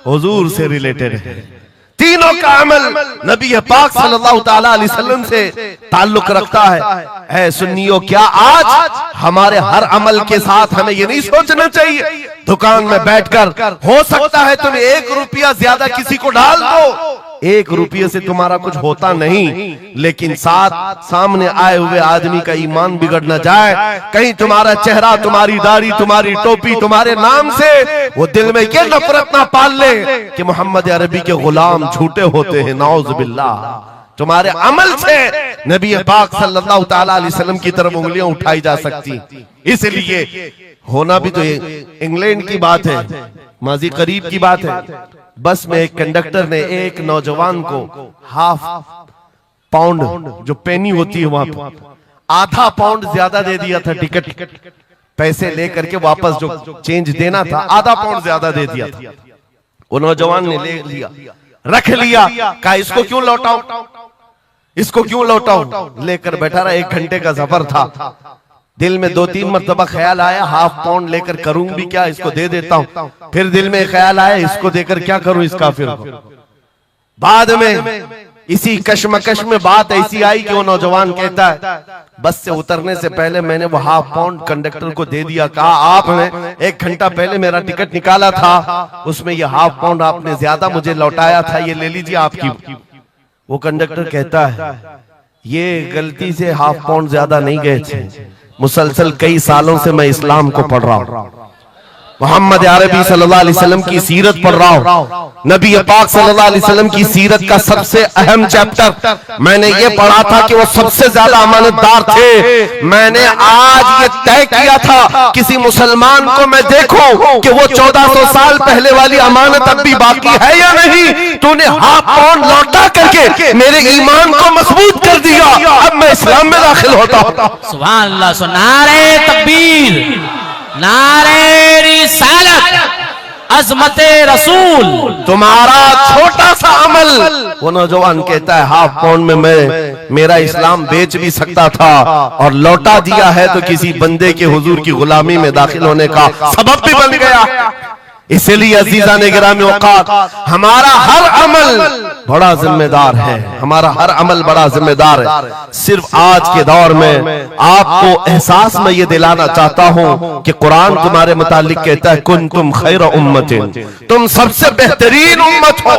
हुजूर से रिलेटेड है, तीनों का अमल नबी पाक सल्लल्लाहु ताला अलैहि वसल्लम से ताल्लुक रखता है। सुन्नियों क्या आज हमारे हर अमल के साथ हमें ये नहीं सोचना चाहिए दुकान में बैठकर हो सकता है तुम 1 रुपया ज्यादा किसी को डाल दो, 1 रुपये से तुम्हारा कुछ होता नहीं, लेकिन साथ सामने आए हुए आदमी का ईमान बिगड़ न जाए, कहीं तुम्हारा चेहरा, तुम्हारी दाढ़ी, तुम्हारी टोपी तुम्हारे नाम से वो दिल में ये नफरत ना पाल ले कि मोहम्मद अरबी के गुलाम झूठे होते हैं, नाउज़ बिल्लाह। तुम्हारे अमल से नबी पाक सल्लल्लाहु ताला अलैहि वसल्लम की तरफ उंगलियां उठाई जा सकती, इसलिए होना भी तो इंग्लैंड की बात है, माजी करीब की बात है। बस में एक कंडक्टर ने एक नौजवान को ½ पाउंड जो पेनी होती है वहां पर ½ पाउंड ज्यादा दे दिया था, टिकट पैसे लेकर के वापस जो चेंज देना था ½ पाउंड ज्यादा दे दिया था। वो नौजवान ने ले लिया, रख लिया, कहा इसको क्यों लौटाऊं, इसको क्यों लौटाऊं, लेकर बैठा रहा। 1 घंटे का सफर था, दिल में 2-3 मरतबा ख्याल आया ½ पाउंड लेकर करूं भी क्या, इसको दे देता हूं, फिर दिल में ख्याल आया इसको देकर क्या करूं इस काफिर को। बाद में इसी कश्मकश में बात ऐसी आई कि वो नौजवान कहता है बस से उतरने से पहले मैंने वो ½ पाउंड कंडक्टर को दे दिया, कहा आपने 1 घंटा पहले मेरा टिकट निकाला था, उसमें ये ½ पाउंड आपने ज्यादा मुझे लौटाया था, ये ले लीजिए आपकी। वो कंडक्टर कहता है ये गलती से ½ पाउंड ज्यादा नहीं गए थे, मुसलसल कई सालों से मैं इस्लाम को पढ़ रहा हूं, मोहम्मद अरबी सल्लल्लाहु अलैहि वसल्लम की सीरत पढ़ रहा हूं, नबी पाक सल्लल्लाहु अलैहि वसल्लम की सीरत का सबसे अहम चैप्टर मैंने ये पढ़ा था कि वो सबसे ज्यादा अमानतदार थे। मैंने आज ये तय किया था किसी मुसलमान को मैं देखूं कि वो 1400 साल पहले वाली अमानत अब भी बाकी है या नहीं, तूने ½ पाउंड लौटा करके मेरे ईमान को मजबूत कर दिया, अब मैं इस्लाम में दाखिल होता हूं। सुभान अल्लाह। नारे तकबीर, नारे रिसालत, अज़मते रसूल। तुम्हारा छोटा सा अमल, वो नौजवान कहता है ½ पाउंड में मैं मेरा इस्लाम बेच भी सकता था और लौटा दिया है तो किसी बंदे के हुजूर की गुलामी में दाखिल होने का सबब भी बन गया। इसलिए अजीजा ने गिरामी औकात हमारा हर अमल बड़ा जिम्मेदार है, हमारा हर अमल बड़ा जिम्मेदार है। सिर्फ आज के दौर में आपको एहसास में ये दिलाना चाहता हूं कि कुरान तुम्हारे मुतालिक कहता है कुंतुम खैर उम्मतिन, तुम सबसे बेहतरीन उम्मत हो,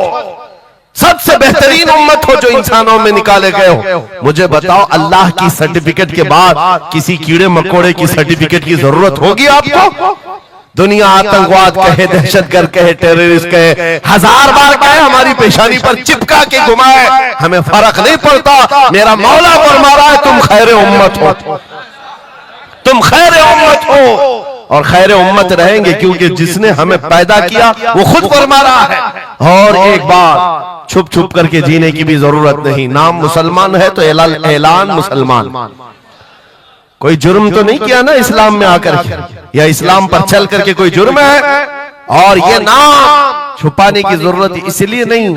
सबसे बेहतरीन उम्मत हो जो इंसानों में निकाले गए हो। मुझे बताओ अल्लाह की सर्टिफिकेट के बाद किसी कीड़े मकोड़े की सर्टिफिकेट की जरूरत होगी आपको? दुनिया आतंकवाद कहे, दहशतगर्द कहे, टेररिस्ट कहे, 1000 बार कहे, हमारी पेशानी पर चिपका के घुमाए, हमें फर्क नहीं पड़ता। मेरा मौला फरमा रहा है तुम खैर उम्मत हो, तुम खैर उम्मत हो और खैर उम्मत रहेंगे, क्योंकि जिसने हमें पैदा किया वो खुद फरमा रहा है। और एक बात, छुप छुप करके जीने की भी जरूरत नहीं। नाम मुसलमान है तो ऐलान मुसलमान। कोई जुर्म तो नहीं किया ना इस्लाम में आकर के, या इस्लाम पर चल करके कोई जुर्म है। और ये नाम छुपाने की जरूरत इसलिए नहीं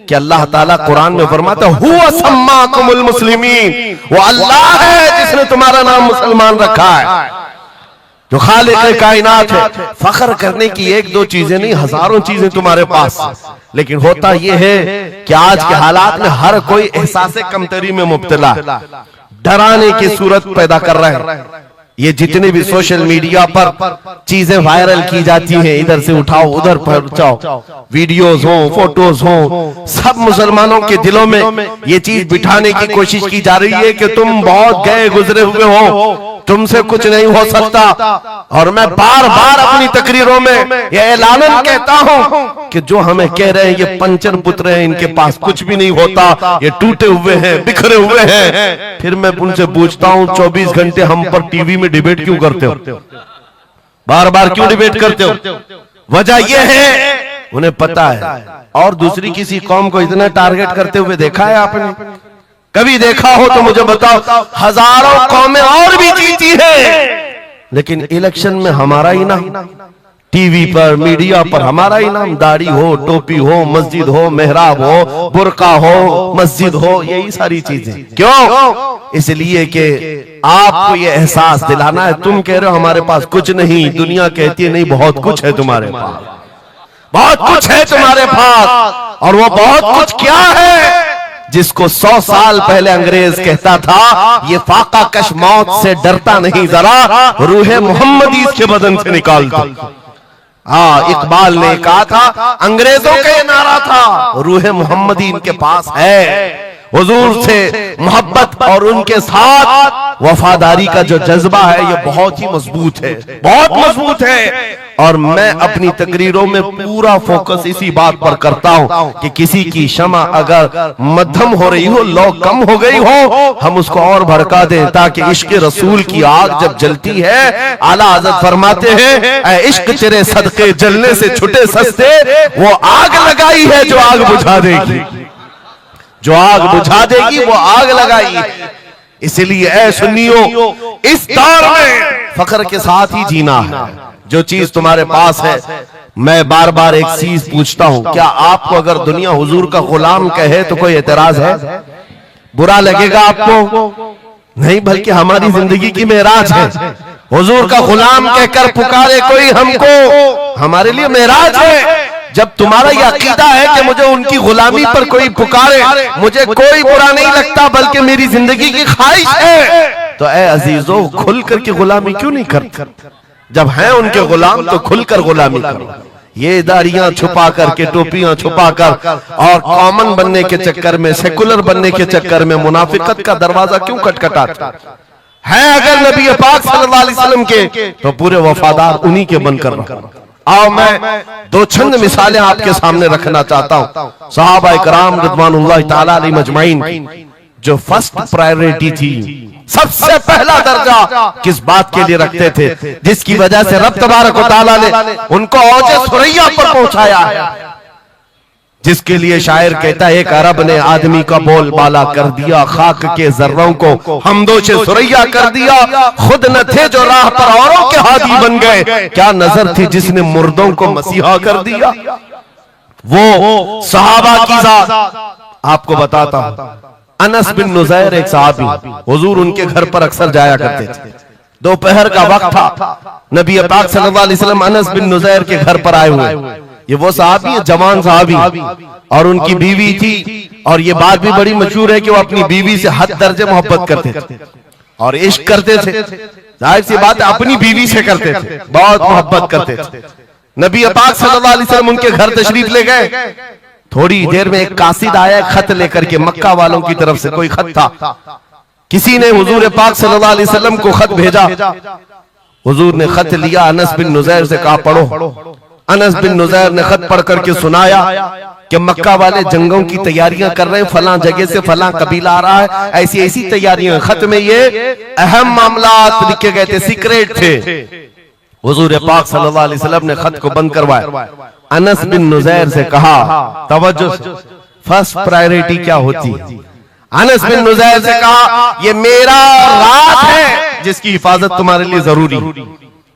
कि अल्लाह ताला कुरान में फरमाता हुवा सम्माकुमुल मुस्लिमीन, वो अल्लाह है जिसने तुम्हारा नाम मुसलमान रखा है, जो खालिक कायनात है। फख्र करने की एक दो चीजें नहीं, हजारों चीजें तुम्हारे पास। लेकिन होता यह है कि आज के हालात में हर कोई एहसास कमतरी में मुब्तला, डराने की सूरत पैदा कर रहे हैं। ये जितने भी सोशल मीडिया पर चीजें वायरल की जाती हैं, इधर से उठाओ उधर पहुंचाओ, वीडियोस हो, फोटोज हो, सब मुसलमानों के दिलों में ये चीज बिठाने की कोशिश की जा रही है कि तुम बहुत गए गुजरे हुए हो, तुमसे कुछ नहीं हो सकता। और मैं बार बार अपनी तकरीरों में ये ऐलानन कहता हूं कि जो हमें कह रहे हैं ये पंचर पुत्र हैं, इनके पास कुछ भी नहीं होता, ये टूटे हुए हैं, बिखरे हुए हैं। फिर मैं उनसे पूछता हूं 24 घंटे हम पर टीवी में डिबेट क्यों करते हो, बार बार क्यों डिबेट करते हो? वजह यह है उन्हें पता है। और दूसरी किसी कौम को इतना टारगेट करते हुए देखा है आपने? कभी देखा हो तो मुझे बताओ। हजारों कौमें और भी जीती हैं, लेकिन इलेक्शन में हमारा ही नाम, टीवी पर मीडिया पर हमारा ही नाम, दाढ़ी हो, टोपी हो, मस्जिद हो, मेहराब हो, बुर्का हो, मस्जिद हो, यही सारी चीजें। क्यों? इसलिए कि आपको ये एहसास दिलाना है। तुम कह रहे हो हमारे पास कुछ नहीं, दुनिया कहती है नहीं बहुत कुछ है तुम्हारे पास, बहुत कुछ है तुम्हारे पास। और वो बहुत कुछ क्या है जिसको 100 साल पहले अंग्रेज कहता था ये फाका कश मौत से डरता नहीं, जरा रूहे मोहम्मदी इसके बदन से निकाल दो। हाँ, इकबाल ने कहा था, अंग्रेजों का ये नारा था, रूहे मोहम्मदी इनके पास है। हुजूर से मोहब्बत और उनके साथ वफादारी का जो जज्बा है ये बहुत ही मजबूत है, बहुत मजबूत है। और मैं अपनी तकरीरों में पूरा फोकस इसी बात पर करता हूं कि किसी की क्षमा अगर मध्यम हो रही हो, लौ कम हो गई हो, हम उसको और भड़का दें, ताकि इश्क रसूल की आग जब जलती है, आला हज़रत फरमाते हैं ऐ इश्क तेरे सदके जलने से छुटे सस्ते, वो आग लगाई है जो आग बुझा देगी, जो आग बुझा देगी वो आग लगाई। इसलिए ऐ सुन्नियों, इस दौर में फख्र के साथ ही जीना है। जो चीज तुम्हारे पास है, मैं बार बार एक चीज पूछता हूं, क्या आपको अगर दुनिया हुजूर का गुलाम कहे तो कोई एतराज है? बुरा लगेगा आपको? नहीं, बल्कि हमारी जिंदगी की मेराज है। हुजूर का गुलाम कहकर पुकारे कोई हमको, हमारे लिए मेराज है। जब तुम्हारा यह अकीदा है कि मुझे उनकी गुलामी पर कोई पुकारे, मुझे कोई बुरा नहीं लगता, बल्कि मेरी जिंदगी की ख्वाहिश है, तो ऐ अजीजों खुल करके गुलामी क्यों नहीं करते? जब हैं उनके गुलाम तो खुलकर गुलामी करो। ये दाढ़ियां छुपा करके, टोपियां छुपा कर और कॉमन बनने के चक्कर में, सेकुलर बनने के चक्कर में मुनाफिकत का दरवाजा क्यों खटखटाते हैं? अगर नबी पाक सल्लल्लाहु अलैहि वसल्लम के तो पूरे वफादार उन्हीं के बनकर रहो। आओ मैं दो चंद मिसालें आपके सामने रखना चाहता हूं। सहाबा इकराम रिज़वानुल्लाह ताला अलैहिम अजमईन, जो फर्स्ट प्रायोरिटी थी, सबसे पहला दर्जा किस बात के लिए रखते थे, जिसकी वजह से रब तबारक व तआला ने उनको औजे सुरैया पर पहुंचाया है, जिसके लिए शायर कहता है एक अरब ने आदमी का बोल बाला कर दिया, खाक के जर्रों को हमदोशे सुरैया कर दिया, खुद न थे जो राह पर औरों के हादी बन गए, क्या नजर थी जिसने मुर्दों को मसीहा कर दिया। वो सहाबा की जात आपको बताता हूं। अनस बिन नुज़ैर एक सहाबी, हुजूर उनके घर पर अक्सर जाया करते थे। दोपहर का वक्त था, नबी पाक सल्लल्लाहु अलैहि वसल्लम अनस बिन नुज़ैर के घर पर आए हुए। ये वो सहाबी है, जवान सहाबी, और उनकी बीवी थी। और ये बात भी बड़ी मशहूर है कि वो अपनी बीवी से हद दर्जे मोहब्बत करते थे और इश्क करते थे। जाहिर सी बात है अपनी बीवी से करते थे, बहुत मोहब्बत करते थे। नबी पाक सल्लल्लाहु अलैहि वसल्लम उनके घर तशरीफ ले गए। थोड़ी देर में एक कासिद आया खत लेकर के, मक्का वालों की तरफ से कोई खत था। किसी ने हुजूर पाक सल्लल्लाहु अलैहि वसल्लम को खत भेजा। हुजूर ने खत लिया, अनस बिन नुज़ैर से कहा पढ़ो। अनस बिन नुज़ैर ने खत पढ़ करके सुनाया कि मक्का वाले जंगों की तैयारियां कर रहे हैं, फलां जगह से फलां कबीला आ रहा है, ऐसी ऐसी तैयारियां। खत में ये अहम मामलात लिखे गए थे, सीक्रेट थे। हुजूर पाक सल्लल्लाहु अलैहि वसल्लम ने खत को बंद करवाया। अनस बिन नुज़ैर से कहा, तवज्जो, फर्स्ट प्रायोरिटी क्या होती? अनस बिन नुज़ैर से कहा, ये मेरा राज है जिसकी हिफाजत तुम्हारे लिए जरूरी,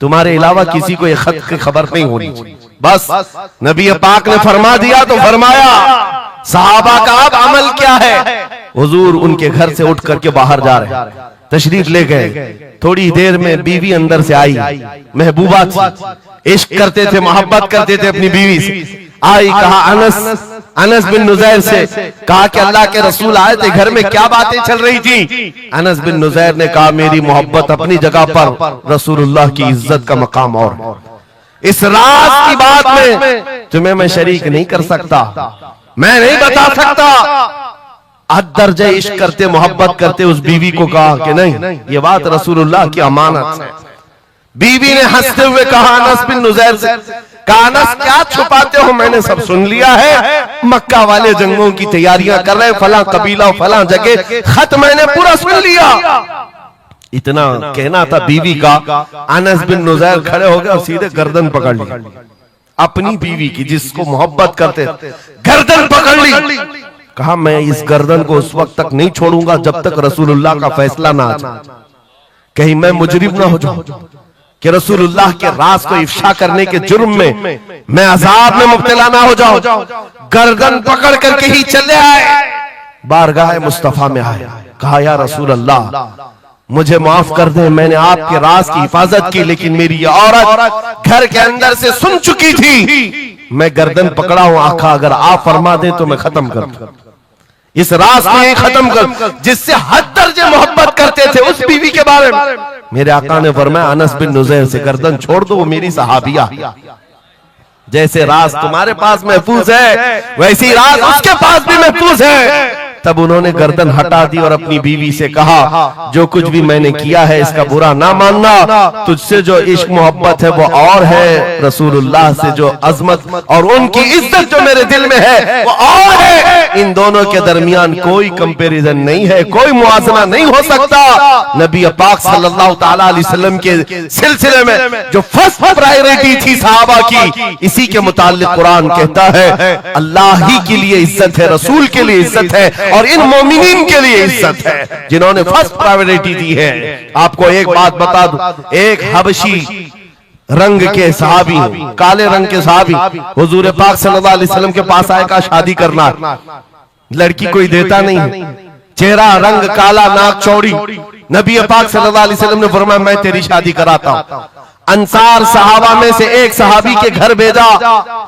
तुम्हारे अलावा किसी को ये खत की खबर नहीं होनी चाहिए। बस नबी पाक ने फरमा दिया तो फरमाया। सहाबा का अब अमल क्या है? हुजूर उनके घर से उठ करके बाहर जा रहे, तशरीफ ले गए। थोड़ी देर में बीवी अंदर से आई, महबूबा थी, इश्क करते थे, मोहब्बत करते थे अपनी बीवी से। आई, कहा अनस बिन नुज़ैर से कहा कि अल्लाह के रसूल आए थे, घर में क्या बातें चल रही थी? अनस बिन नुज़ैर ने कहा, मेरी मोहब्बत अपनी जगह पर, रसूलुल्लाह की इज्जत का मकाम और। इस राज की बात में तुम्हें मैं शरीक नहीं कर सकता, मैं नहीं बता सकता। हद दर्जे इश्क करते, मोहब्बत करते उस बीवी को कहा कि नहीं, ये बात रसूलुल्लाह की अमानत है। बीवी ने हंसते हुए कहा अनस बिन नुज़ैर से, कहा अनस क्या छुपाते हो, मैंने सब सुन लिया है। मक्का वाले जंगों की तैयारियां कर रहे, फलां कबीला फलां जगह, खत मैंने पूरा सुन लिया। इतना कहना था बीवी का। अनस बिन नुज़ैर खड़े हो गए और सीधे गर्दन पकड़ ली, अपनी बीवी की जिसको मोहब्बत करते, गर्दन पकड़ ली। कहा मैं इस गर्दन को उस वक्त तक नहीं छोड़ूंगा जब तक रसूलुल्लाह का फैसला ना आ जाए, कहीं मैं मुजरिम ना हो जाऊं कि रसूलुल्लाह के राज को इफ्शा करने के जुर्म में मैं अजाब में मुब्तला ना हो जाऊं। गर्दन पकड़ करके ही चले आए, बारगाह मुस्तफा में आए। कहा या रसूल अल्लाह, मुझे माफ कर दे, मैंने आपके राज की हिफाजत की, लेकिन मेरी ये औरत घर के अंदर से सुन चुकी थी। मैं गर्दन पकड़ा हूं आका, अगर आप फरमा दें तो मैं खत्म कर दूं, इस राज में खत्म कर, जिससे हद दर्जे मोहब्बत करते थे उस बीवी के बारे में। मेरे आका ने फरमाया अनस बिन नुज़ैर से गर्दन छोड़ दो, वो मेरी सहाबिया। जैसे राज तुम्हारे पास महफूज है, वैसी राज उसके पास भी महफूज है। तब उन्होंने गर्दन हटा दी और अपनी बीवी से कहा, जो कुछ भी मैंने किया है इसका बुरा ना मानना, तुझसे जो इश्क मोहब्बत है वो और है, रसूलुल्लाह से जो अजमत और उनकी इज्जत जो मेरे दिल में है वो और है। इन दोनों के दरमियान कोई कंपैरिजन नहीं है, कोई मुआजना नहीं हो सकता। नबी पाक सल्लल्लाहु तआला अलैहि वसल्लम के सिलसिले में जो फर्स्ट प्रायोरिटी थी सहाबा की, इसी के मुताल्लिक कुरान कहता है अल्लाह ही के लिए इज्जत है, रसूल के लिए इज्जत है और इन मोमिनीन के लिए इज्जत है जिन्होंने फर्स्ट प्रायोरिटी दी है। आपको एक बात बता दूं, एक हबशी रंग के सहाबी, काले रंग के सहाबी हुजूर पाक सल्लल्लाहु अलैहि वसल्लम के पास आए, कहा शादी करना। लड़की कोई देता नहीं, चेहरा रंग काला, नाक चौड़ी। नबी पाक सल्लल्लाहु अलैहि वसल्लम ने फरमाया मैं तेरी शादी कराता हूं। अंसार सहाबा में से एक सहाबी के घर भेजा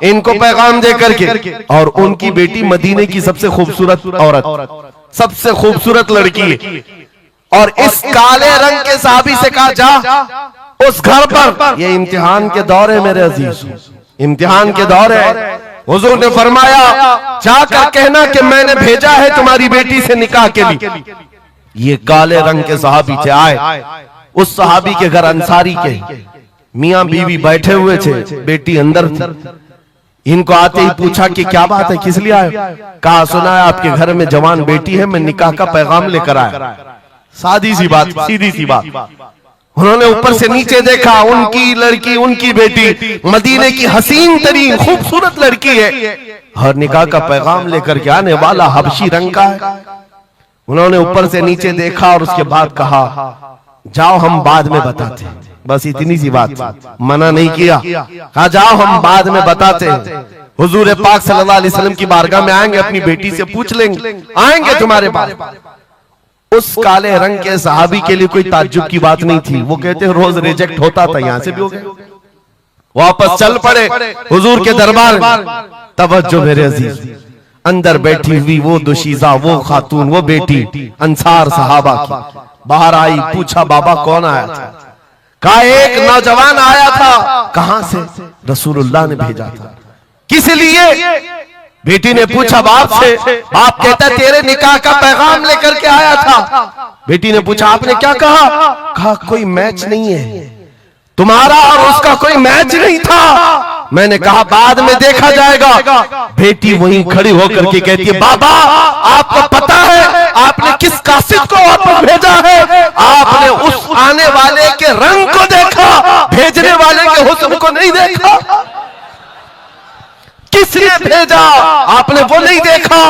इनको पैगाम दे करके, और उनकी बेटी मदीने की सबसे खूबसूरत औरत, सबसे खूबसूरत लड़की है। और इस काले रंग के सहाबी से कहा जा उस घर पर, ये इम्तिहान के दौर है मेरे अजीज, इम्तिहान के दौर है। हुजूर ने फरमाया जाकर कहना कि मैंने भेजा है तुम्हारी बेटी से निकाह के लिए। ये काले रंग के सहाबी थे, आए उस सहाबी के घर, अंसारी के मियां बीवी बैठे हुए थे, बेटी अंदर थी। इनको आते ही पूछा कि क्या बात है, किस लिए आए? कहा सुना है आपके घर में जवान बेटी है, मैं निकाह का पैगाम लेकर आया। सादी सी बात, सीधी सी बात। उन्होंने ऊपर से नीचे देखा, उनकी लड़की, उनकी बेटी मदीने की हसीन तरीन खूबसूरत लड़की है और निकाह का पैगाम लेकर के आने वाला हबशी रंग का है। उन्होंने ऊपर से नीचे देखा और उसके बाद कहा जाओ हम बाद में बताते हैं। बस इतनी सी बात, मना नहीं किया, कहा जाओ हम बाद में बताते हैं। हुजूर पाक सल्लल्लाहु अलैहि वसल्लम की बारगाह में आएंगे, अपनी बेटी से पूछ लेंगे, आएंगे तुम्हारे पास। उस काले रंग के सहाबी के लिए कोई ताज्जुब की बात नहीं थी। वो कहते हैं रोज रिजेक्ट होता था, यहां से भी हो गए। वापस चल पड़े हुजूर के दरबार में। तवज्जो मेरे अजीज, अंदर बैठी हुई वो दुशीजा, वो खातून, वो बेटी अंसार सहाबा की बाहर आई। पूछा बाबा कौन आया था? कहा एक नौजवान आया था। कहां से? रसूलुल्लाह ने भेजा था। किस लिए? बेटी ने पूछा बाप से। बाप कहता तेरे निकाह का पैगाम लेकर के आया था। बेटी ने पूछा आपने क्या कहा? कहा कोई मैच नहीं है, तुम्हारा और उसका कोई मैच नहीं था। मैंने कहा बाद में देखा जाएगा। बेटी वहीं खड़ी होकर के कहती है, बाबा आपको पता है आपने किस कासिद को वापस भेजा है? आपने उस आने वाले के रंग को देखा, भेजने वाले के हुस्न को नहीं देखा। किसने भेजा आपने वो नहीं देखा।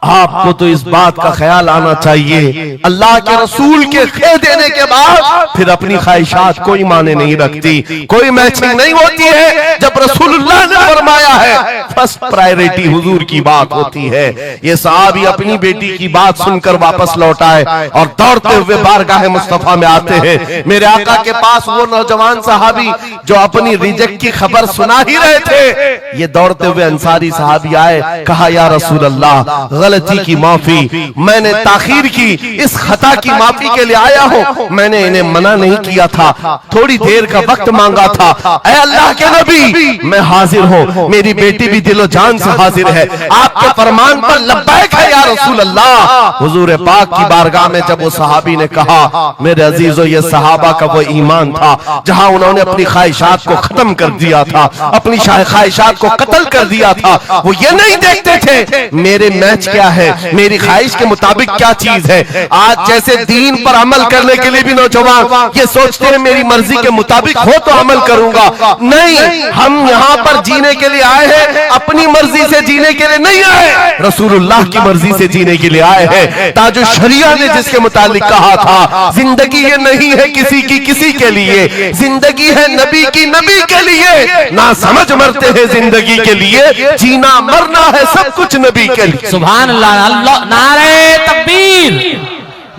आपको तो इस बात का ख्याल आना चाहिए, अल्लाह के रसूल के कह देने के बाद फिर अपनी ख्वाहिशात कोई माने नहीं रखती, कोई मैचिंग नहीं होती है। जब रसूलुल्लाह ने फरमाया है फर्स्ट प्रायोरिटी हुजूर की बात होती है। ये सहाबी अपनी बेटी की बात सुनकर वापस लौट आए और दौड़ते हुए बारगाह मुस्तफा में आते हैं। मेरे आका के पास वो नौजवान सहाबी जो अपनी रिजेक्ट की खबर सुना ही रहे थे, ये दौड़ते हुए अंसारी सहाबी आए, कहा या रसूल अल्लाह गलती की माफी, मैंने ताखीर की, इस खता की माफी के लिए आया हूं। मैंने इन्हें मना नहीं किया था, थोड़ी देर का वक्त मांगा था। ऐ अल्लाह के नबी मैं हाजिर हूं, मेरी बेटी भी दिलो जान से हाजिर है, आपके फरमान पर लब्बैक है या रसूल अल्लाह। हुजूर पाक की बारगाह में जब वो सहाबी ने कहा, मेरे अजीजों ये सहाबा का वो ईमान था जहां उन्होंने अपनी ख्वाहिशात को खत्म कर दिया था, अपनी ख्वाहिशात को कत्ल कर दिया था। वो ये नहीं देखते थे मेरे मैच क्या है, मेरी ख्वाहिश के मुताबिक क्या चीज है। आज जैसे दीन पर अमल करने के लिए भी नौजवान ये सोचते हैं मेरी मर्जी के मुताबिक हो तो अमल करूंगा। नहीं, हम यहाँ पर जीने के लिए आए हैं, अपनी मर्जी से जीने के लिए नहीं आए, रसूलुल्लाह की मर्जी से जीने के लिए आए हैं। ताजो शरिया ने जिसके मुतालिक कहा था, जिंदगी ये नहीं है किसी की किसी के लिए, जिंदगी है नबी की नबी के लिए। ना समझ मरते हैं जिंदगी के लिए, जीना मरना है सब कुछ नबी के लिए। सुभान अल्लाह, अल्लाह, नारे तकबीर,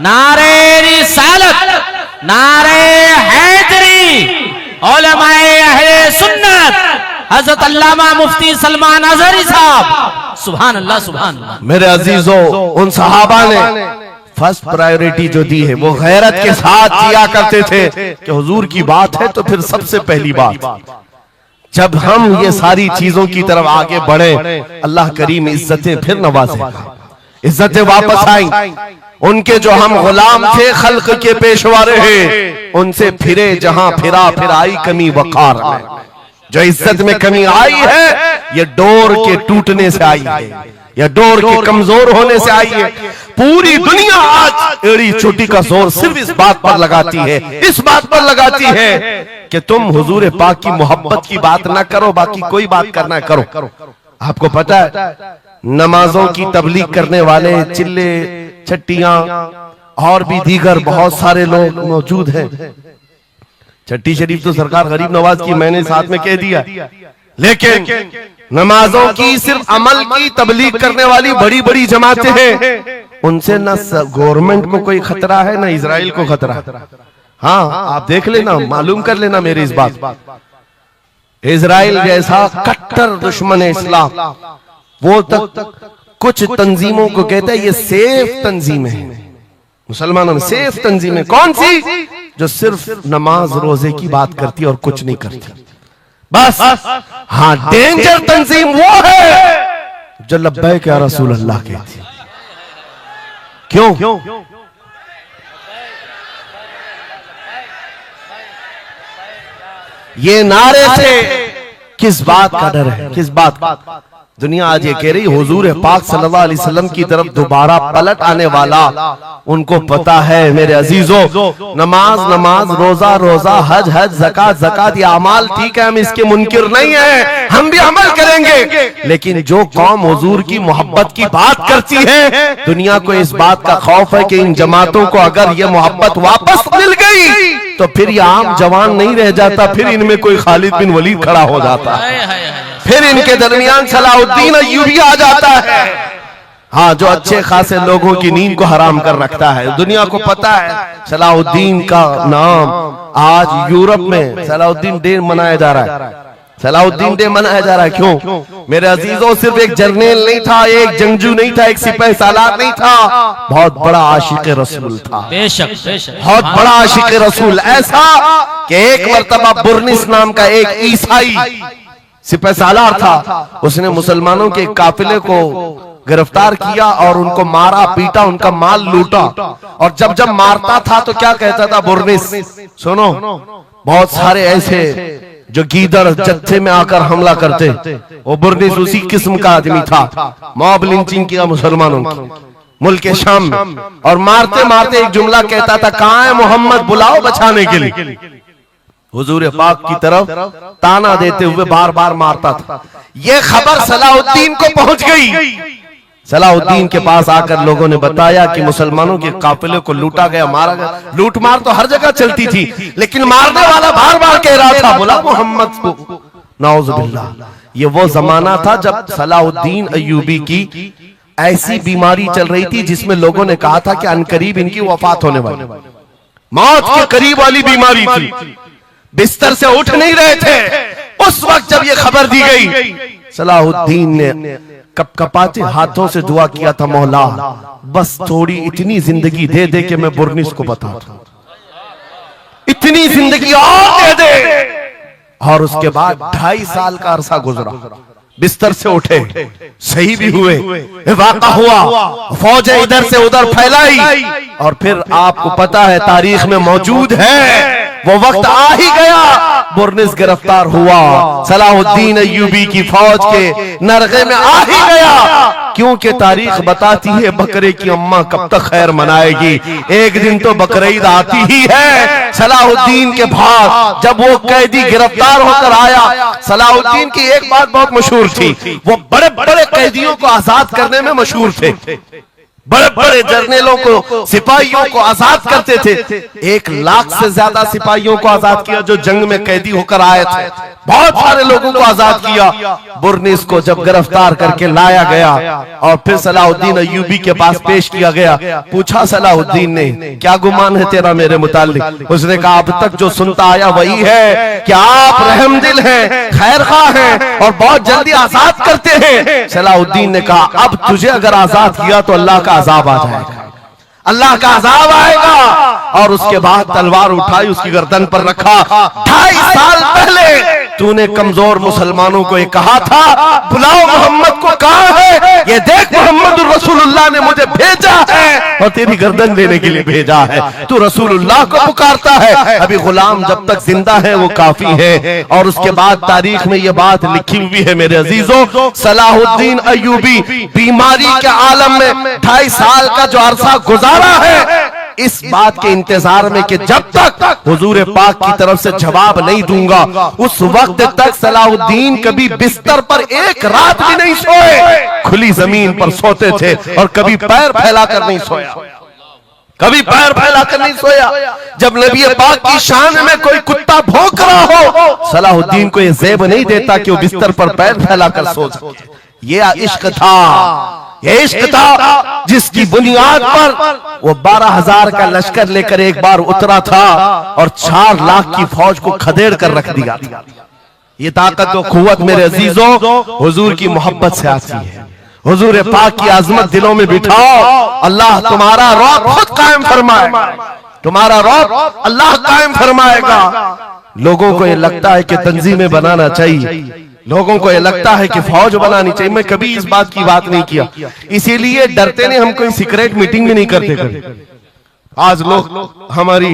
नारे रिसालत, नारे हैदरी, उलमाए अहले सुन्नत, हजरत अल्लामा मुफ्ती सलमान अजहरी साहब। सुभान अल्लाह, सुभान अल्लाह। मेरे अजीजों, उन सहाबा ने फर्स्ट प्रायोरिटी जो दी है वो गैरत के साथ किया करते थे कि हुजूर की बात है तो फिर सबसे पहली बात। जब हम ये सारी चीजों की तरफ आगे बढ़े, अल्लाह करीम इज्जतें फिर नवाजेगा, इज्जतें वापस आई। उनके जो हम गुलाम थे खल्क के पेशवा रहे, उनसे फिरे जहां फिरा फिर आई कमी वकार में। जो इज्जत में कमी आई है ये डोर के टूटने से आई है, या डोर के कमजोर होने से आई है। पूरी दुनिया आज एड़ी चोटी का जोर सिर्फ इस बात पर लगाती है, इस बात पर लगाती है कि तुम हुजूर पाक की मोहब्बत की बात ना करो, बाकी कोई बात करना करो। आपको पता है नमाजों की तबलीग करने वाले चिल्ले छट्टियां और भी दीगर बहुत सारे लोग मौजूद हैं। छट्टी शरीफ तो सरकार गरीब नवाज की मैंने साथ में कह दिया, लेकिन नमाजों की सिर्फ अमल की तबलीग करने वाली बड़ी बड़ी जमातें हैं, उनसे न गवर्नमेंट को कोई खतरा है, न इजराइल को खतरा है। हाँ, आप देख लेना, मालूम कर लेना मेरी इस बात। इजराइल जैसा कट्टर दुश्मन इस्लाम, वो तक कुछ तंजीमों को कहता है ये सेफ तंजीम है, मुसलमानों में सेफ तंजीम है। कौन सी? जो सिर्फ नमाज रोजे की बात करती है और कुछ नहीं करती, बस। हाँ, डेंजर तंजीम वो है जो लब्बैक या रसूल अल्लाह कहती है। क्यों? ये नारे से किस बात का डर है, किस बात का? दुनिया आज ये कह रही हुजूर पाक सल्लल्लाहु अलैहि वसल्लम की तरफ दोबारा पलट आने वाला, उनको पता है मेरे अजीजों, नमाज नमाज, रोजा रोजा, हज हज, ज़कात ज़कात, ये अमाल ठीक है, हम इसके मुनकिर नहीं है, हम भी अमल करेंगे। लेकिन जो कौम हुजूर की मोहब्बत की बात करती है, दुनिया को इस बात का खौफ है कि इन जमातों को अगर ये मोहब्बत वापस मिल गई तो फिर ये आम जवान नहीं रह जाता, फिर इनमें कोई खालिद बिन वलीद खड़ा हो जाता है, फिर इनके दरमियान सलाहुद्दीन अय्यूबी आ जाता है। हाँ, जो अच्छे खासे लोगों की नींद को हराम कर रखता है। दुनिया को पता है सलाहुद्दीन का नाम आज यूरोप में सलाहुद्दीन डे मनाया जा रहा है, सलाहुद्दीन डे मनाया जा रहा है। क्यों मेरे अजीजों? सिर्फ एक जर्नल नहीं था, एक जंगजू नहीं था, एक सिपाही सालार नहीं था, बहुत बड़ा आशिक रसूल था। बेशक बेशक, बहुत बड़ा आशिक रसूल, ऐसा कि एक मर्तबा बुर्निस नाम का एक ईसाई सिपाही सालार था, उसने मुसलमानों के काफिले को गिरफ्तार किया और उनको मारा पीटा, उनका माल लूटा। और जब जब मारता था तो क्या कहता था? बुर्निस। सुनो, बहुत सारे ऐसे जो गीदड़ जत्थे में आकर हमला करते, वो बुर्निस उसी किस्म का आदमी था। मॉब लिंचिंग किया मुसलमानों की मुल्क के शाम में, और मारते मारते एक जुमला कहता था, कहां है मोहम्मद, बुलाओ बचाने के लिए। हुजूर पाक की तरफ ताना देते हुए बार बार मारता था। यह खबर सलाहुद्दीन को पहुंच गई। सलाहुद्दीन के पास आकर लोगों ने बताया कि मुसलमानों के काफिले को लूटा गया, मारा गया। लूट मार तो हर जगह चलती थी, लेकिन मारने वाला बार बार कह रहा था, बुला मोहम्मद को। नाउजुबिल्लाह। ये वो जमाना था जब सलाहुद्दीन अय्यूबी की ऐसी बीमारी चल रही थी जिसमें लोगों ने कहा था कि अनकरीब इनकी वफात होने वाली, मौत के करीब वाली बीमारी थी, बिस्तर से उठ नहीं रहे थे। उस वक्त जब ये खबर दी गई, सलाहुद्दीन ने कपकपाते हाथों से दुआ किया था, मौला बस थोड़ी इतनी जिंदगी दे दे कि मैं बुर्निस को बता दूं, इतनी जिंदगी और दे दे। और उसके बाद 2.5 साल का अरसा गुजरा, बिस्तर से उठे, सही भी हुए, वाक़ा हुआ, फौजें इधर से उधर फैलाई, और फिर आपको पता है तारीख में मौजूद है, वो वक्त आ ही गया, बुर्निस गिरफ्तार हुआ, सलाहुद्दीन अय्यूबी की फौज के नरगे में आ ही गया। क्योंकि तारीख बताती है बकरे की अम्मा कब तक खैर मनाएगी, एक दिन तो बकरीद आती ही है। सलाहुद्दीन के बाद जब वो कैदी गिरफ्तार होकर आया, सलाहुद्दीन की एक बात बहुत मशहूर थी, वो बड़े बड़े कैदियों को आजाद करने में मशहूर थे, बड़े बड़े जर्नलों को, सिपाहियों को आजाद करते थे। 1 लाख से ज्यादा सिपाहियों को आजाद किया जो जंग में कैदी होकर आए थे, बहुत सारे लोगों को आजाद किया। बुर्निस को जब गिरफ्तार करके लाया गया और फिर सलाहुद्दीन अय्यूबी के पास पेश किया गया, पूछा सलाहुद्दीन ने, क्या गुमान है तेरा मेरे मुताल्लिक? उसने कहा, अब तक जो सुनता आया वही है कि आप रहमदिल हैं, खैरख्वाह हैं और बहुत जल्दी आजाद करते हैं। सलाहुद्दीन ने कहा, अब तुझे अगर आजाद किया तो अल्लाह का अजाब आ जाएगा, अल्लाह का अजाब आएगा। और उसके बाद तलवार उठाई, उसकी गर्दन पर रखा। 2.5 साल पहले तूने कमजोर मुसलमानों को एक कहा था, बुलाओ मोहम्मद को, कहां है ये देख, मोहम्मद रसूलुल्लाह ने मुझे भेजा है और तेरी गर्दन लेने के लिए भेजा है। तू रसूलुल्लाह को पुकारता है, अभी गुलाम जब तक जिंदा है वो काफी है। और उसके बाद तारीख में ये बात लिखी हुई है मेरे अजीजों, सलाहुद्दीन अय्यूबी बीमारी के आलम में 2.5 साल का जो अरसा गुजारा है, इस बात के इंतजार में कि जब तक हुजूर पाक की तरफ से जवाब नहीं दूंगा, उस वक्त तक सलाहुद्दीन कभी बिस्तर पर एक रात भी नहीं सोए, खुली जमीन पर सोते थे और कभी पैर फैलाकर नहीं सोया, कभी पैर फैलाकर नहीं सोया। जब नबी पाक की शान में कोई कुत्ता भौंक रहा हो, सलाहुद्दीन को यह ज़ेब नहीं देता कि वो बिस्तर पर पैर फैलाकर सो सके। ये इश्क था, ये इश्क था जिसकी बुनियाद पर वो 12,000 का लश्कर लेकर एक बार उतरा था और 4 लाख की फौज को खदेड़ कर रख दिया था। ये ताकत और कुव्वत मेरे अजीजों हुजूर की मोहब्बत से आती है। हुजूर पाक की आजमत दिलों में बिठाओ, अल्लाह तुम्हारा रौब खुद कायम फरमाएगा, तुम्हारा रौब अल्लाह कायम फरमाएगा। लोगों को ये लगता है कि तंजीमें बनाना चाहिए, लोगों को ये लगता है कि फौज बनानी चाहिए। मैं कभी इस बात की बात नहीं किया, इसीलिए डरते नहीं, हम कोई सीक्रेट मीटिंग भी नहीं करते कभी। आज लोग हमारी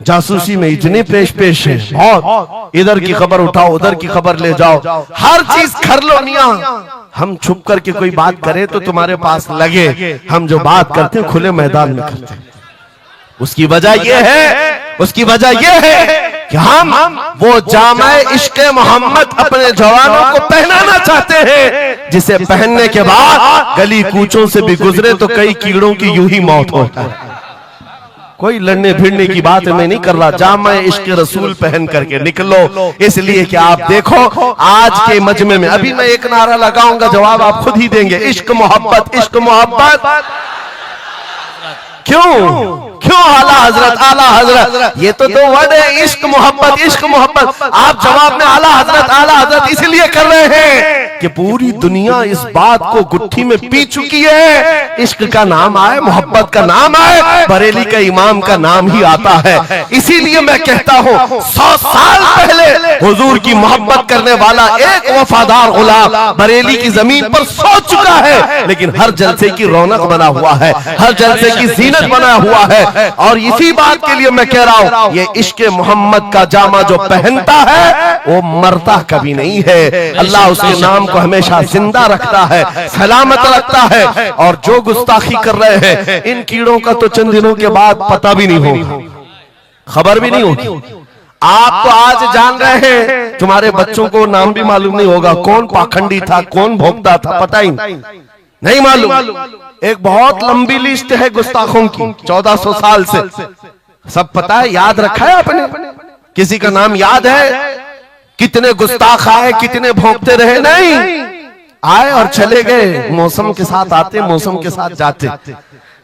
जासूसी में इतने पेश है, बहुत इधर की खबर उठाओ, उधर की खबर ले जाओ, हर चीज कर लो मियां। हम छुप करके कोई बात करें तो तुम्हारे पास लगे हम जो बात करते हैं खुले मैदान में करते हैं। उसकी वजह यह है, उसकी वजह यह है कि हम वो जामे इश्क़े मोहम्मद अपने जवानों को पहनाना चाहते हैं, जिसे पहनने के बाद गली कूचों से भी गुजरे तो कई कीड़ों की यूं ही मौत हो जाए। कोई लड़ने भिड़ने की बात मैं नहीं कर रहा, जामे इश्क़े रसूल पहन करके निकलो। इसलिए कि आप देखो आज के मजमे में, अभी मैं एक नारा लगाऊंगा, जवाब आप खुद ही देंगे, इश्क मोहब्बत, इश्क मोहब्बत। क्यों आला हजरत, आला हजरत, ये तो 2 वर्ड है, इश्क मोहब्बत, इश्क मोहब्बत। आप जवाब में आला हजरत इसलिए कर रहे हैं कि पूरी दुनिया इस बात को गुत्थी में पी चुकी है, इश्क का नाम आए, मोहब्बत का नाम आए, बरेली का इमाम का नाम ही आता है। इसीलिए मैं कहता हूँ 100 साल पहले हुजूर की मोहब्बत करने वाला एक वफादार गुलाम बरेली की जमीन पर सो चुका है, लेकिन हर जलसे की रौनक बना हुआ है, हर जलसे की जीनत बना हुआ है। और इसी बात के लिए मैं कह रहा हूं, ये इश्क मोहम्मद का जामा जो पहनता है वो मरता कभी नहीं है। अल्लाह उसके नाम को हमेशा जिंदा रखता है, सलामत रखता है। और जो गुस्ताखी कर रहे हैं, इन कीड़ों का तो चंद दिनों के बाद पता भी नहीं होगा, खबर भी नहीं होगी। आप तो आज जान रहे हैं, तुम्हारे बच्चों को नाम भी मालूम नहीं होगा, कौन पाखंडी था, कौन भोगता था, पता ही नहीं मालूम। एक बहुत लंबी लिस्ट है गुस्ताखों की, 1400 साल से, सब पता है, याद रखा है आपने? किसी का नाम याद है? कितने गुस्ताख आए, कितने भोंकते रहे? नहीं, आए और चले गए, मौसम के साथ आते, मौसम के साथ जाते।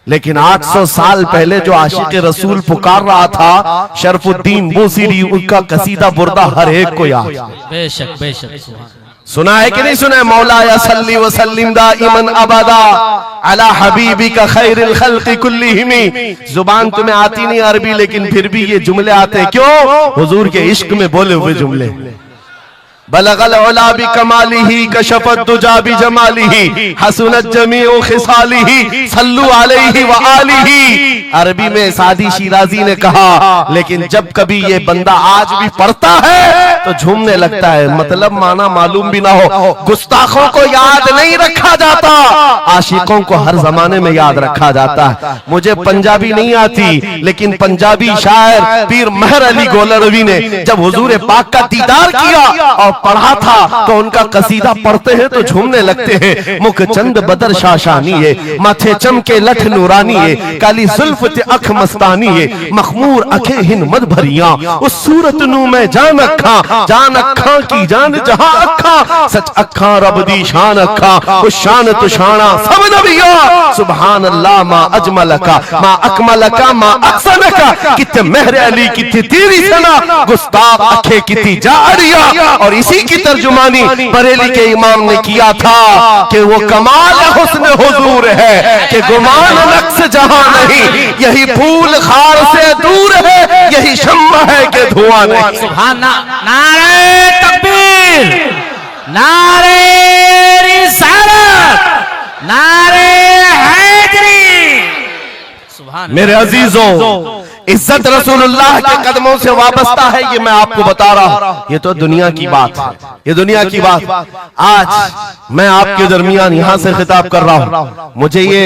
लेकिन 800 साल पहले जो आशिक रसूल पुकार रहा था, शरफुद्दीन बूसीरी, उनका कसीदा बुर्दा हर एक को याद। बेशक बेशक सुना है कि नहीं सुना है? मौलाया सल्ली व सल्लिम दाइमन अबदा अला हबीबिका खैरिल खल्क़ि कुल्लिहिम। जुबान तुम्हें आती नहीं अरबी, लेकिन फिर भी ये जुमले आते हैं। क्यों? हुजूर के इश्क में बोले हुए जुमले। बलगल उला बि कमालिही कशफत दुजा बि जमालिही हसनत जमीउ खिसालिही सल्लु अलैहि व आलिही। अरबी में सादी शिराजी ने कहा, लेकिन जब कभी ये बंदा आज भी पढ़ता है तो झूमने लगता है, मतलब माना मालूम भी ना हो। गुस्ताखों को याद नहीं रखा जाता, आशिकों को हर जमाने में याद रखा जाता है। मुझे पंजाबी नहीं आती, लेकिन पंजाबी शायर पीर महर अली गोलरवी ने जब हुजूर पाक का दीदार किया और पढ़ा था, तो उनका कसीदा पढ़ते हैं तो झूमने लगते हैं। मुख चंद बदर शाशानी है, माथे चमके लठ नूरानी है, काली जुल्फ ते अख मस्तानी है, मखमूर अखे हिन मद भरिया, उस सूरत नू मैं जान अखा, जान अखा की जान जहां अखा, सच अखा रब दी शान अखा, उस शान तो शाना सब नबिया। सुभान अल्लाह मा अजमलका मा अकमलका मा अहसनका, किते महर अली किते तेरी सना, गुस्ताख अखे किती जारिया। और इसी की तर्जुमानी बरेली के इमाम ने किया था कि वो कमाल हुस्न हुजूर है कि गुमान नक्श जहां नहीं, यही फूल खार से दूर है, यही शम्मा है कि धुआं नहीं। सुभान नारे तकबीर, नारे रिसालत, नारे हैदरी। सुभान मेरे अजीजों, इज्जत रसूलुल्लाह के कदमों से वाबस्ता है, ये मैं आपको बता रहा हूं। ये तो दुनिया की बात है, ये दुनिया की बात। आज मैं आपके दरमियान यहां से खिताब कर रहा हूं। मुझे ये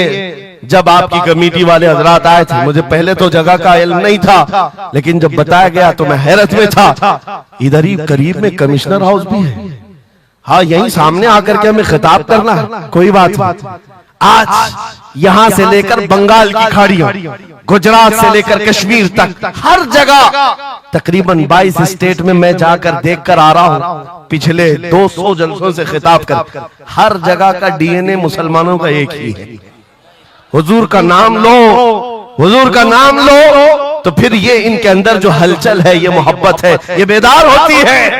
जब आपकी कमेटी वाले हजरात आए थे, मुझे पहले तो जगह का इल्म नहीं था, लेकिन जब बताया गया तो मैं हैरत में था। इधर ही करीब में कमिश्नर हाउस भी है, हाँ यही सामने आकर के हमें खिताब करना है, कोई बात नहीं। आज यहां से लेकर बंगाल की खाड़ियों, गुजरात से लेकर कश्मीर तक, हर जगह तकरीबन 22 स्टेट में मैं जाकर देखकर आ रहा हूं, पिछले 200 जलसों से खिताब कर। हर जगह का डीएनए मुसलमानों का एक ही है। हुजूर का नाम लो, हुजूर का नाम लो, तो फिर ये इनके अंदर जो हलचल है, ये मोहब्बत है, ये बेदार होती है।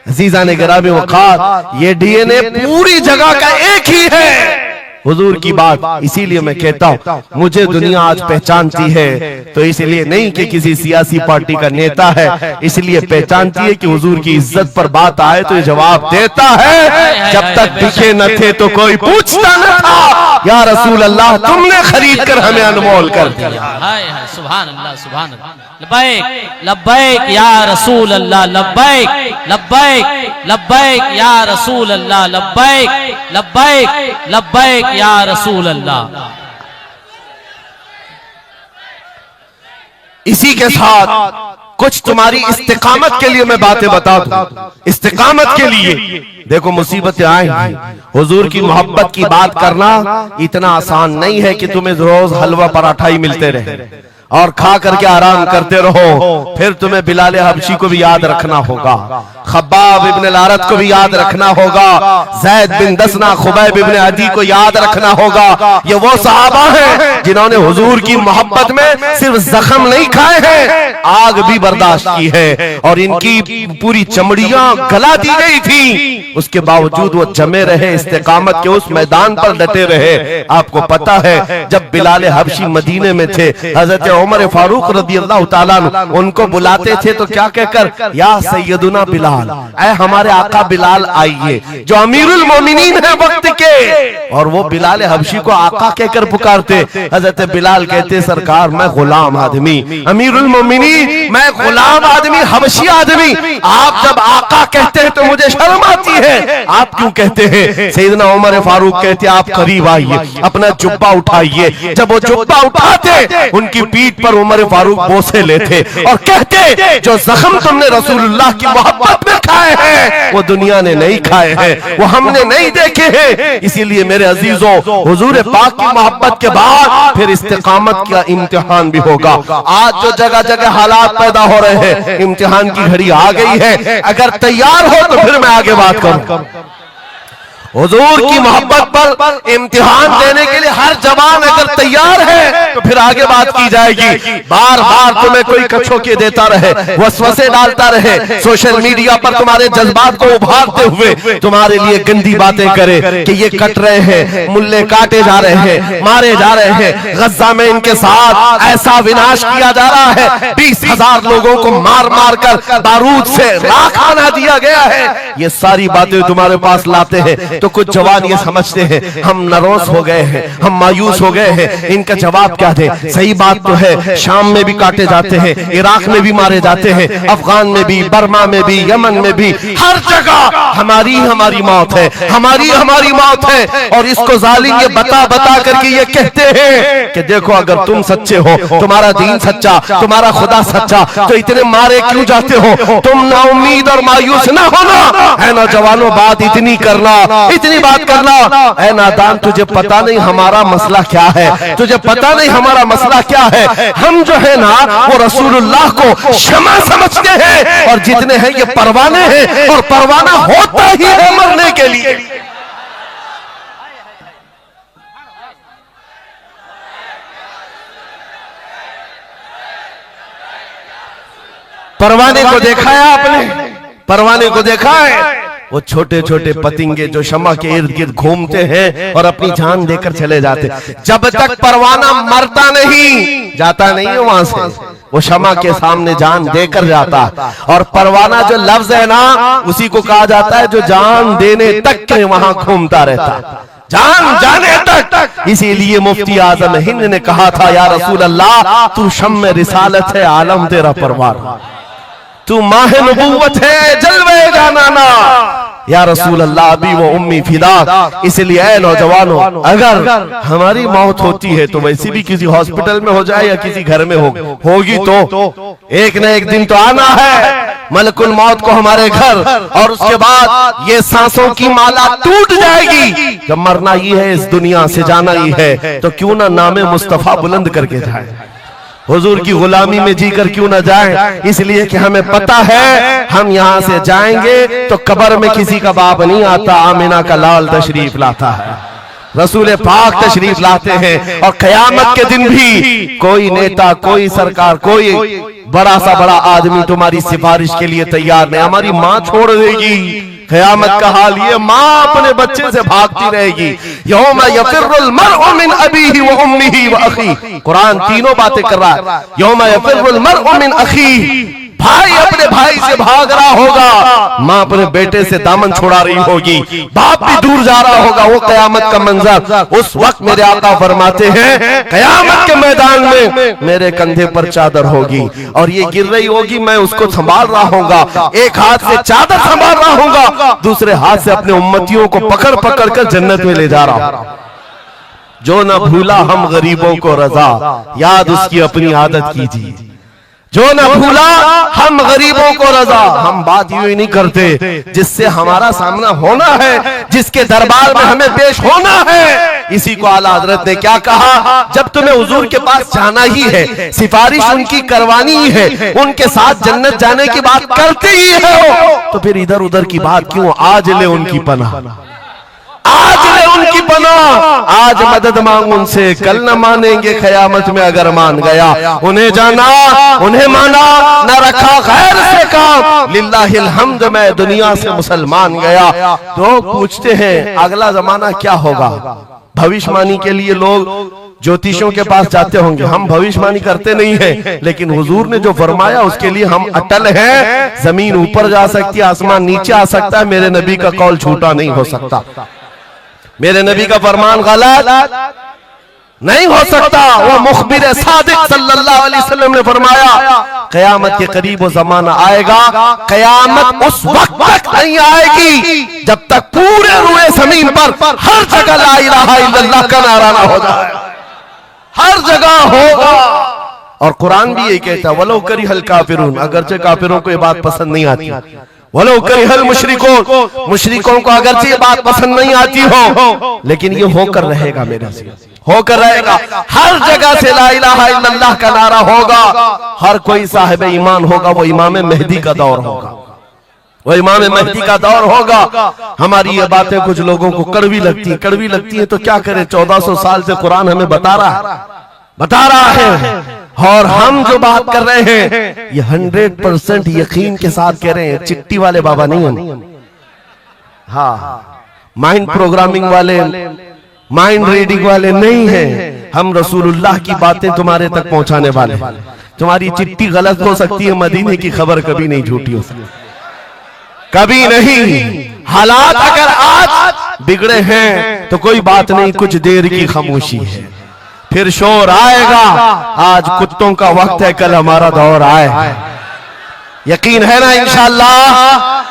अजीज़ान गिरामी वक़ार, ये डीएनए पूरी जगह का एक ही है, हुजूर की बात। इसीलिए मैं कहता हूं, मुझे दुनिया आज पहचानती है तो इसलिए नहीं कि किसी सियासी पार्टी का नेता है, इसलिए पहचानती है कि हुजूर की इज्जत पर बात आए तो ये जवाब देता है। जब तक दिखे न थे तो कोई पूछता न था, या रसूल अल्लाह तुमने खरीद कर हमें अनमोल कर दिया। हाय हाय, सुभान अल्लाह, सुभान अल्लाह। लब्बैक लब्बैक या रसूल अल्लाह, लब्बैक लब्बैक लब्बैक या रसूल अल्लाह, लब्बैक लब्बैक लब्बैक या रसूल अल्लाह। इसी के साथ कुछ तुम्हारी इस्तिकामत के लिए मैं बातें बता दूं। इस्तिकामत के लिए देखो, मुसीबतें आएंगी, हुजूर की मोहब्बत की बात करना इतना आसान नहीं है कि तुम्हें रोज हलवा पराठा ही मिलते रहे। और खा करके आराम करते रहो। फिर तुम्हें बिलाल हबशी को भी याद रखना होगा, खब्बाब इब्न लारत को भी याद रखना होगा, ज़ैद बिन दसना, खुबैब इब्न अदी को याद रखना होगा। ये वो सहाबा हैं जिन्होंने हुजूर की मोहब्बत में सिर्फ जख्म नहीं खाए हैं, आग भी बर्दाश्त की है और इनकी पूरी चमड़ियां गला दी गई थी, उसके बावजूद वो जमे रहे, इस्तिकामत के उस मैदान पर डटे रहे। आपको पता है जब बिलाल हबशी मदीने में थे, हजरत उमर फारूक रज़ी अल्लाह ताला अन्हु उनको बुलाते थे तो क्या कहकर, या सैयदुना बिलाल, ऐ हमारे आका बिलाल आइए, जो अमीरुल मोमिनीन है वक्त के। और वो बिलाल हबशी को आका कहकर पुकारते। हजरत बिलाल कहते, सरकार मैं गुलाम आदमी, अमीरुल मोमिनीन मैं गुलाम आदमी, हबशी आदमी, आप जब आका कहते हैं तो मुझे शर्म आती है, आप क्यों कहते हैं? सैयदना उमर फारूक कहते, आप करीब आइए, अपना जुब्बा उठाइए। जब वो जुब्बा उठाते, उनकी पीठ पर उमर फारूक बोसे लेते और कहते, जो जख्म तुमने रसूलुल्लाह की मोहब्बत में खाए हैं वो दुनिया ने नहीं खाए हैं, वो हमने नहीं देखे हैं। इसीलिए मेरे अजीजों, हुजूर पाक की मोहब्बत के बाद फिर इस्तिकामत का इम्तिहान भी होगा। आज जो जगह जगह हालात पैदा हो रहे हैं, इम्तिहान की घड़ी आ गई है। अगर तैयार हो तो फिर मैं आगे बात करूं। हुजूर की मोहब्बत पर इम्तिहान देने के लिए हर जवान अगर तैयार है तो फिर आगे बात की जाएगी। बार बार तुम्हें कोई कछोके देता रहे, वसवसे डालता रहे, सोशल मीडिया पर तुम्हारे जज्बात को उभारते हुए तुम्हारे लिए गंदी बातें करे कि ये कट रहे हैं, मुल्ले काटे जा रहे हैं, मारे जा रहे हैं, गज्जा में इनके साथ ऐसा विनाश किया जा रहा है, 20,000 लोगों को मार मार कर बारूद से राख बना दिया गया है। ये सारी बातें तुम्हारे पास लाते हैं तो कुछ जवान ये समझते हैं हम नरोस हो गए हैं, हम मायूस हो गए हैं, इनका जवाब क्या दें? सही बात तो है, शाम में भी काटे जाते हैं, इराक में भी मारे जाते हैं, अफगान में भी, बर्मा में भी, यमन में भी, हर जगह हमारी मौत है, हमारी मौत है। और इसको जालिम ये बता बता करके ये कहते हैं कि देखो अगर तुम सच्चे हो, तुम्हारा दीन सच्चा, तुम्हारा खुदा सच्चा, तो इतने मारे क्यों जाते हो? तुम ना उम्मीद और मायूस ना होना है नौजवानों, बात इतनी करना, इतनी बात करना। ऐ नादान, तुझे पता नहीं हमारा मसला क्या है, तुझे पता नहीं हमारा मसला क्या है। हम जो है ना वो रसूलुल्लाह को शमा समझते हैं और जितने हैं ये परवाने हैं और परवाना होता ही है मरने के लिए। परवाने को देखा है आपने? परवाने को देखा है? वो छोटे छोटे पतिंगे जो शमा के इर्द गिर्द घूमते हैं और अपनी जान देकर चले जाते, जब तक परवाना मरता नहीं, जाता नहीं है वहां से, वो शमा के सामने जान देकर जाता। और परवाना जो लफ्ज है ना, उसी को कहा जाता है जो जान देने तक के वहां घूमता रहता, जान जाने तक। इसीलिए मुफ्ती आजम हिंद ने कहा था, या रसूल अल्लाह तू शम्म रिसालत है, आलम तेरा परवाना, तू माह नबूवत है, जलवे जानाना। या रसूल अल्लाह अभी वो उम्मी फिदा। इसलिए ऐ नौजवानों, अगर हमारी मौत होती है तो वैसे भी किसी हॉस्पिटल में हो जाए या किसी घर में होगी तो एक न एक दिन तो आना है मलकुल मौत को हमारे घर, और उसके बाद ये सांसों की माला टूट जाएगी। जब मरना ही है, इस दुनिया से जाना ही है, तो क्यों ना नामे मुस्तफा बुलंद करके जाए, हुजूर की गुलामी में जीकर क्यों ना जाएं? इसलिए कि हमें पता है हम यहाँ से जाएंगे तो कब्र में किसी का बाप नहीं आता, आमिना का लाल तशरीफ लाता है, रसूल पाक तशरीफ लाते हैं। और कयामत के दिन भी कोई नेता, कोई सरकार, कोई बड़ा सा बड़ा आदमी तुम्हारी सिफारिश के लिए तैयार नहीं। हमारी माँ छोड़ देगी, क़यामत का हाल ये, माँ अपने बच्चे से भागती रहेगी। यौमा यफिर्रुल मर्उ मिन अबीही व उम्मिही व अखीही, कुरान तीनों बातें कर रहा है। यौमा यफिर्रुल मर्उ मिन अखीही, भाई अपने भाई से भाग रहा होगा, माँ अपने बेटे से दामन छुड़ा रही होगी, बाप भी दूर जा रहा होगा। वो कयामत का मंजर, उस वक्त मेरे आका फरमाते हैं कयामत के मैदान में मेरे कंधे पर चादर होगी और ये गिर रही होगी, मैं उसको संभाल रहा होगा, एक हाथ से चादर संभाल रहा होगा, दूसरे हाथ से अपने उम्मतियों को पकड़ पकड़ कर जन्नत में ले जा रहा हूं। जो न भूला हम गरीबों को रजा, याद उसकी अपनी आदत कीजिए। जो न भूला हम गरीबों को रजा। हम बात यूं ही नहीं करते, जिससे हमारा सामना होना है, जिसके दरबार में हमें पेश होना है। इसी को आला हजरत ने क्या कहा, जब तुम्हें हुजूर के पास जाना ही है, सिफारिश उनकी करवानी ही है, उनके साथ जन्नत जाने की बात करते ही हो, तो फिर इधर उधर की बात क्यों। आज ले उनकी पनाह, आज ले उनकी पनाह, आज मदद मांग उनसे, कल न मानेंगे क़यामत में अगर मान गया। उन्हें जाना, उन्हें माना, न रखा गैर से काम, लिल्लाहिल हम्द मैं दुनिया से मुसलमान गया। तो पूछते हैं अगला जमाना क्या होगा। भविष्यवाणी के लिए लोग ज्योतिषियों के पास जाते होंगे, हम भविष्यवाणी करते नहीं हैं, लेकिन हुजूर ने जो फरमाया उसके लिए हम अटल हैं। जमीन ऊपर जा सकती है, आसमान नीचे आ सकता है, मेरे नबी का कौल झूठा नहीं हो सकता, मेरे नबी का फरमान गलत नहीं हो सकता। वो मुखबिर सादिक सल्लल्लाहु अलैहि वसल्लम ने फरमाया क़यामत के करीब वो जमाना आएगा, क़यामत उस वक्त तक नहीं आएगी जब तक पूरे रुए जमीन पर हर जगह ला इलाहा इल्लल्लाह का नारा ना हो जाए, हर जगह होगा। और कुरान भी यही कहता है, वलो करिहल काफिरून, अगरचे काफिरों को ये बात पसंद नहीं आती, वलो करिहल मुशरिकून, मुशरिकों को अगरचे ये बात पसंद नहीं आती हो, लेकिन ये होकर रहेगा, मेरे से होकर रहेगा। हर जगह से ला इलाहा इल्लल्लाह का नारा होगा, हर कोई साहिब ईमान होगा, वो इमाम मेहदी का दौर होगा, वो इमाम मेहदी का दौर होगा। हमारी ये बातें कुछ लोगों को कड़वी लगती है, तो क्या करें, 1400 साल से कुरान हमें बता रहा है। और हम जो बात कर रहे हैं ये 100% यकीन के साथ कह रहे हैं, चिट्ठी वाले बाबा नहीं है, हाँ माइंड प्रोग्रामिंग वाले, माइंड रीडिंग वाले नहीं हैं। हम रसूलुल्लाह की बातें तुम्हारे तक पहुंचाने वाले। तुम्हारी चिट्ठी गलत हो सकती है, मदीने की खबर कभी नहीं झूठी हो सकती, कभी नहीं। हालात अगर आज बिगड़े हैं तो कोई बात नहीं, कुछ देर की खामोशी है, फिर शोर आएगा। आज कुत्तों का वक्त है, कल हमारा दौर आए। यकीन है ना इंशाअल्लाह,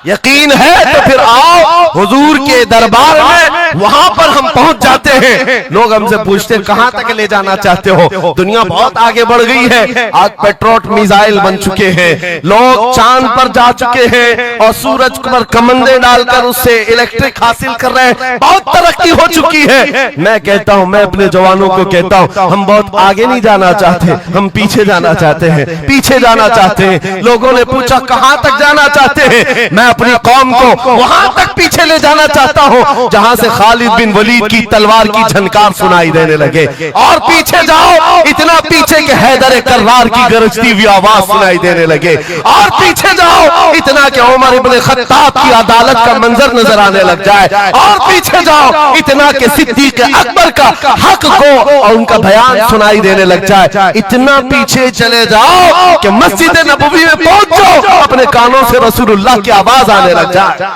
यकीन है तो फिर आओ हुजूर के दरबार में, वहां पर हम पहुंच जाते हैं। लोग हमसे पूछते हैं कहां तक ले जाना चाहते हो। दुनिया बहुत आगे बढ़ गई है, आज पेट्रोट मिसाइल बन चुके हैं, लोग चांद पर जा चुके हैं और सूरज पर कमंदे डालकर उससे इलेक्ट्रिक हासिल कर रहे हैं, बहुत तरक्की हो चुकी है। मैं कहता हूं, मैं अपने जवानों को कहता हूं, हम बहुत आगे नहीं जाना चाहते, हम पीछे जाना चाहते हैं, पीछे जाना चाहते हैं। लोगों ने पूछा कहां तक जाना चाहते हैं, मैं अपनी कौम को वहां तक पीछे ले जाना चाहता हूं जहां से खालिद बिन वलीद की तलवार की झनकार सुनाई देने लगे। और पीछे जाओ, इतना पीछे के हैदर कर्रार की गरजती हुई आवाज सुनाई देने लगे। और पीछे जाओ, इतना कि उमर इब्ने खत्ताब की अदालत का मंजर नजर आने लग जाए। और पीछे जाओ, इतना कि सिद्दीक अकबर का हक को और उनका बयान सुनाई देने लग जाए। इतना पीछे चले जाओ कि मस्जिद नबवी में पहुंच जाओ, अपने कानों से रसूलुल्लाह की आवाज आने लग जाए।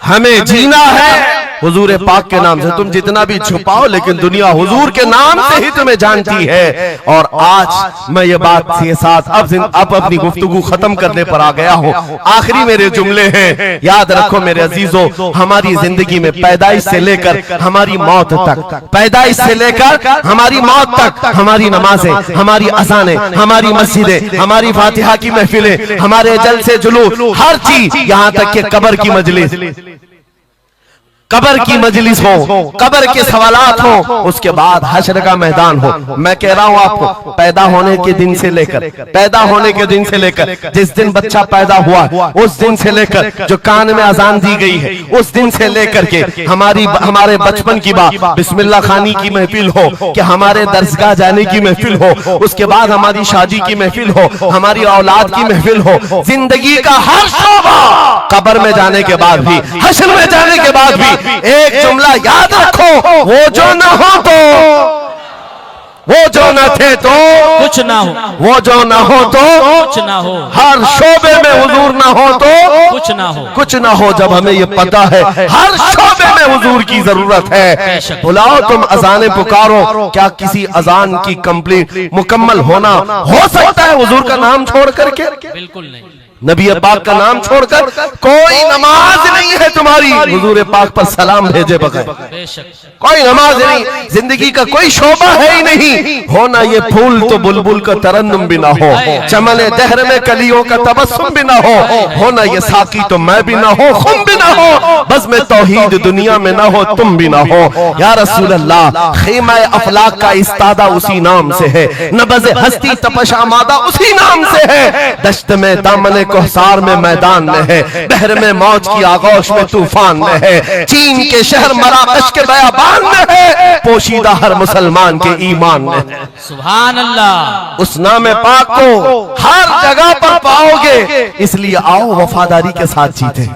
हमें जीना है हुजूर पाक के नाम से। तुम जितना भी छुपाओ, लेकिन दुनिया हुजूर के नाम से ही तुम्हें जानती है। और आज मैं ये बात के साथ अब अपनी गुफ्तगू खत्म करने पर आ गया हूँ। आखिरी मेरे जुमले हैं, याद रखो मेरे अजीजों, हमारी जिंदगी में पैदाइश से लेकर हमारी मौत तक, पैदाइश से लेकर हमारी मौत तक, हमारी नमाजें, हमारी अज़ानें, हमारी मस्जिदें, हमारी फातिहा की महफिलें, हमारे जलसे जुलूस, हर चीज, यहाँ तक कि कब्र की मजलिस, कब्र की मजलिस हो, कब्र के सवालात हो, उसके बाद हश्र का मैदान हो। मैं कह रहा हूं आपको, पैदा होने के दिन से लेकर, पैदा होने के दिन से लेकर, जिस दिन बच्चा पैदा हुआ उस दिन से लेकर, जो कान में अजान दी गई है उस दिन से लेकर के हमारे बचपन की बात, बिस्मिल्लाह खानी की महफिल हो, कि हमारे दरसगाह जाने की महफिल हो, उसके बाद हमारी शादी की महफिल हो, हमारी औलाद की महफिल हो, जिंदगी का हर शोबा, कब्र में जाने के बाद भी, हश्र में जाने के बाद भी एक जुमला याद रखो, वो जो न हो तो वो जो न थे तो कुछ ना हो, वो जो न हो तो कुछ ना हो, हर शोबे में हुजूर ना हो तो कुछ ना हो, कुछ ना हो। जब हमें ये पता है हर शोबे में हुजूर की जरूरत है, बुलाओ तुम अजाने पुकारो। क्या किसी अजान की कंप्लीट मुकम्मल होना हो सकता है हुजूर का नाम छोड़ करके? बिल्कुल नहीं। नबी पाक का नाम छोड़कर कोई नमाज नहीं है तुम्हारी हुजूर पाक पर सलाम भेजे बगैर। बेशक कोई नमाज नहीं, जिंदगी का कोई शोबा है ही नहीं। होना ये फूल तो बुलबुल का तरन्नुम भी ना हो, चमने दहर में कलियों का तबस्सुम भी ना हो। होना ये साकी तो मैं भी ना हो, खुम भी ना हो, बस में तौहीद दुनिया में ना हो, तुम भी ना हो। या रसूल अल्लाह, खीमा अफलाक का इस्तादा उसी नाम से है, नबज़ हस्ती तपश आमादा उसी नाम से है। दश्त में दामन कोहसार में मैदान में है, बहर में मौज की आगोश में तूफान में है, चीन के शहर मराकश के बयाबान में है, पोशीदा हर मुसलमान के ईमान में है। सुभान अल्लाह। उस नाम पाक को हर जगह पर पाओगे, इसलिए आओ वफादारी के साथ जीते,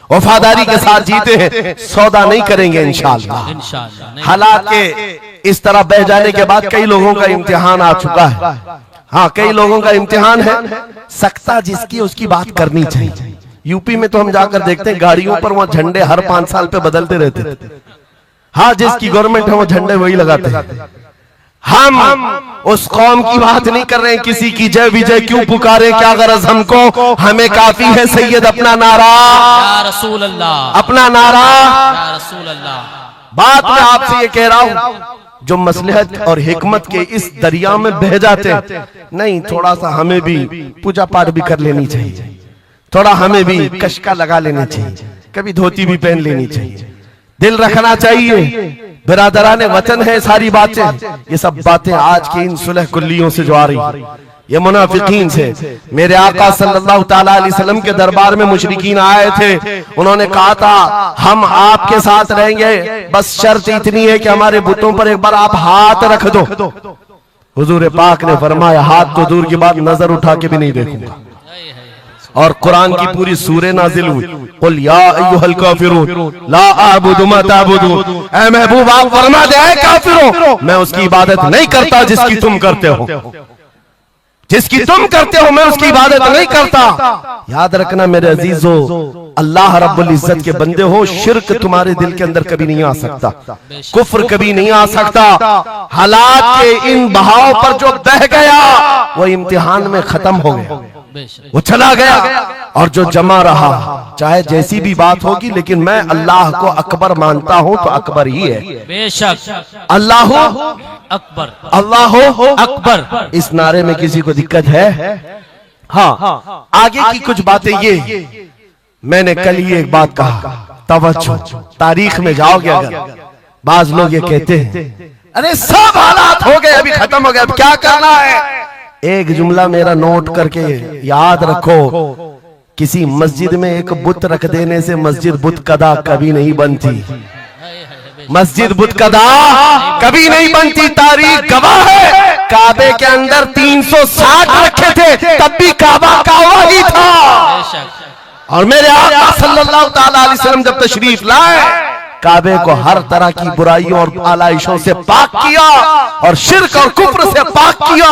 वफादारी के साथ जीते हैं, सौदा नहीं करेंगे इंशाअल्लाह। इंशाअल्लाह। हालांकि इस तरह बह जाने के बाद कई लोगों का इम्तिहान आ चुका है। हाँ, कई लोगों का इम्तिहान है, सख्ता जिसकी उसकी बात करनी चाहिए। यूपी में तो हम जाकर देखते हैं गाड़ियों पर वहां झंडे हर 5 साल पे बदलते रहते। हाँ, जिसकी गवर्नमेंट है वो झंडे वही लगाते हैं। हम उस कौम की बात नहीं कर रहे हैं, किसी की जय विजय क्यों पुकारे, क्या गरज हमको, हमें काफी है सैयद अपना नारा, या रसूल अल्लाह, अपना नारा। या रसूल अल्लाह। बात मैं आपसे ये कह रहा हूं, जो मसलहत और हिकमत के इस दरिया में बह जाते नहीं, थोड़ा सा हमें भी पूजा पाठ भी कर लेनी चाहिए, थोड़ा हमें भी कशका लगा लेना चाहिए, कभी धोती भी पहन लेनी चाहिए, दिल रखना चाहिए। बिरादराने वतन है सारी बातें, ये सब बातें आज की इन सुलह कुल्लियों से जो आ रही, ये मुनाफिकीन से। मेरे आका सल्लल्लाहु ताला अलैहि वसल्लम के दरबार में मुशरिकीन आए थे, उन्होंने कहा था हम आपके साथ रहेंगे, बस शर्त इतनी है कि हमारे बुतों पर एक बार आप हाथ रख दो। हुजूर पाक ने फरमाया हाथ तो दूर की बात, नजर उठा के भी नहीं देखूंगा। और कुरान की पूरी सूरह नाजिल हुई, कुल या अय्युहल काफिरून ला अअबुदु मा ताबुदून। ऐ महबूब आप फरमा दे, ऐ काफिरों, मैं उसकी इबादत नहीं करता जिसकी तुम करते हो, जिसकी तुम करते हो मैं उसकी इबादत नहीं करता। याद रखना मेरे अजीजों, अल्लाह रब्बुल इज्जत के बंदे हो, शिर्क तुम्हारे दिल के अंदर कभी नहीं आ सकता, कुफ्र कभी नहीं आ सकता। हालात के इन बहाव पर जो बह गया वो इम्तिहान में खत्म हो गया, वो चला गया, और जो जमा रहा चाहे जैसी भी बात होगी, लेकिन मैं अल्लाह को अकबर मानता हूं तो अकबर ही है। बेशक अल्लाह अकबर, अल्लाह अकबर। इस नारे में किसी को दिक्कत है? हाँ, आगे की कुछ बातें ये, मैंने कल ही एक बात कहा, तवज्जो, तारीख में जाओगे अगर, बाज लोग ये कहते हैं अरे सब हालात हो गए, अभी खत्म हो गया, अब क्या करना है? एक जुमला मेरा नोट करके याद रखो, किसी मस्जिद में एक बुत रख देने से मस्जिद बुत कदा कभी नहीं बनती, मस्जिद बुत कदा कभी नहीं बनती। तारीख गवाह है, काबे के अंदर 360 रखे थे, तब भी काबा काबा ही था। और मेरे आका सल्लल्लाहु ताला अलैहि वसल्लम जब तशरीफ लाए, काबे को हर तरह की बुराइयों और आलाइशों से पाक किया और शिर्क और कुफ्र से पाक किया।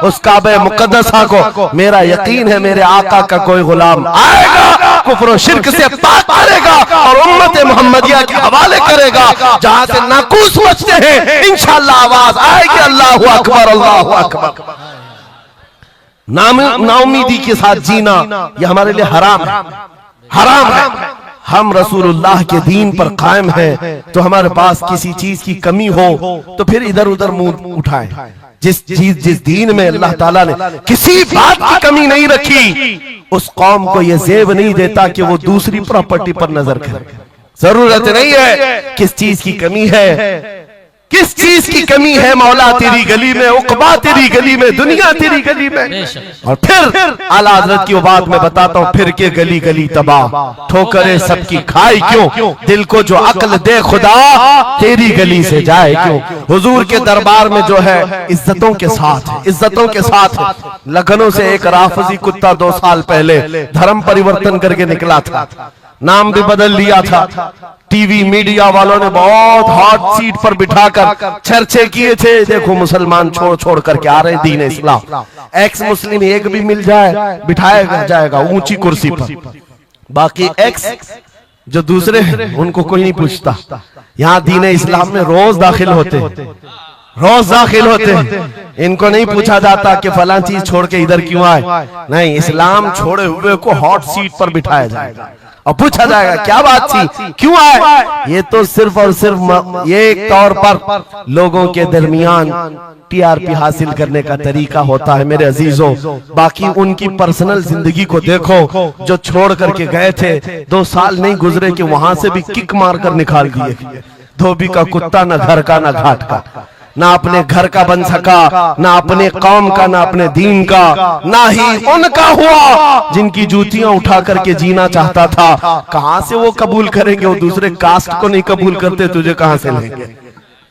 उस काबे मुकद्दसा को मेरा यकीन है मेरे आका का कोई गुलाम आएगा, कुफ्र और शिर्क से पाक करेगा और उम्मत मोहम्मदिया के हवाले करेगा। जहां से नाकूस मचते हैं इंशाअल्लाह आवाज आएगी अल्लाहु अकबर, अल्लाहु अकबर। नाउमीदी के साथ जीना यह हमारे लिए हराम है, हराम है। हम रसूलुल्लाह के दीन पर कायम हैं, तो हमारे पास किसी चीज की कमी हो तो फिर इधर उधर मुंह उठाएं। जिस दीन में अल्लाह ताला ने किसी बात की कमी नहीं रखी, उस कौम को यह जेब नहीं देता कि वो दूसरी प्रॉपर्टी पर नजर करे। जरूरत नहीं है किस चीज की कमी है, किस चीज की कमी है, मौला तेरी गली में, उकबा तेरी गली में, दुनिया तेरी गली में। और फिर आला हज़रत की वो बात मैं बताता हूँ, फिर के गली गली तबाह, ठोकरे सबकी खाई क्यों, दिल को जो अक्ल दे खुदा तेरी गली से जाए क्यों। हुजूर के दरबार में जो है इज्जतों के साथ, इज्जतों के साथ। लखनऊ से एक राफजी कुत्ता 2 साल पहले धर्म परिवर्तन करके निकला था, नाम भी बदल लिया था। टीवी मीडिया वालों ने बहुत हॉट सीट पर बिठाकर चर्चे किए थे, देखो मुसलमान छोड़ छोड़ करके आ रहे दीन इस्लाम, एक्स मुस्लिम एक भी मिल जाए बिठाया जाएगा ऊंची कुर्सी पर, बाकी एक्स जो दूसरे उनको कोई नहीं पूछता। यहाँ दीन इस्लाम में रोज दाखिल होते, रोज दाखिल होते, इनको नहीं पूछा जाता कि फलां चीज छोड़ के इधर क्यों आए, नहीं, इस्लाम छोड़े हुए को हॉट सीट पर बिठाया जाएगा और पूछा जाएगा क्या बात थी, क्यों आए। ये तो सिर्फ और सिर्फ ये एक तौर पर लोगों के दरमियान टीआरपी हासिल करने का तरीका होता है मेरे अजीजों। बाकी उनकी पर्सनल जिंदगी को देखो, जो छोड़ करके गए थे 2 साल नहीं गुजरे कि वहां से भी किक मार कर निकाल दिए। धोबी का कुत्ता न घर का न घाट का, ना अपने घर का बन सका, ना अपने कौम का, ना अपने दीन का, ना ही उनका हुआ जिनकी जूतियां उठा करके जीना चाहता था। कहां से वो कबूल करेंगे, वो दूसरे कास्ट को नहीं कबूल करते, तुझे कहां से लेंगे,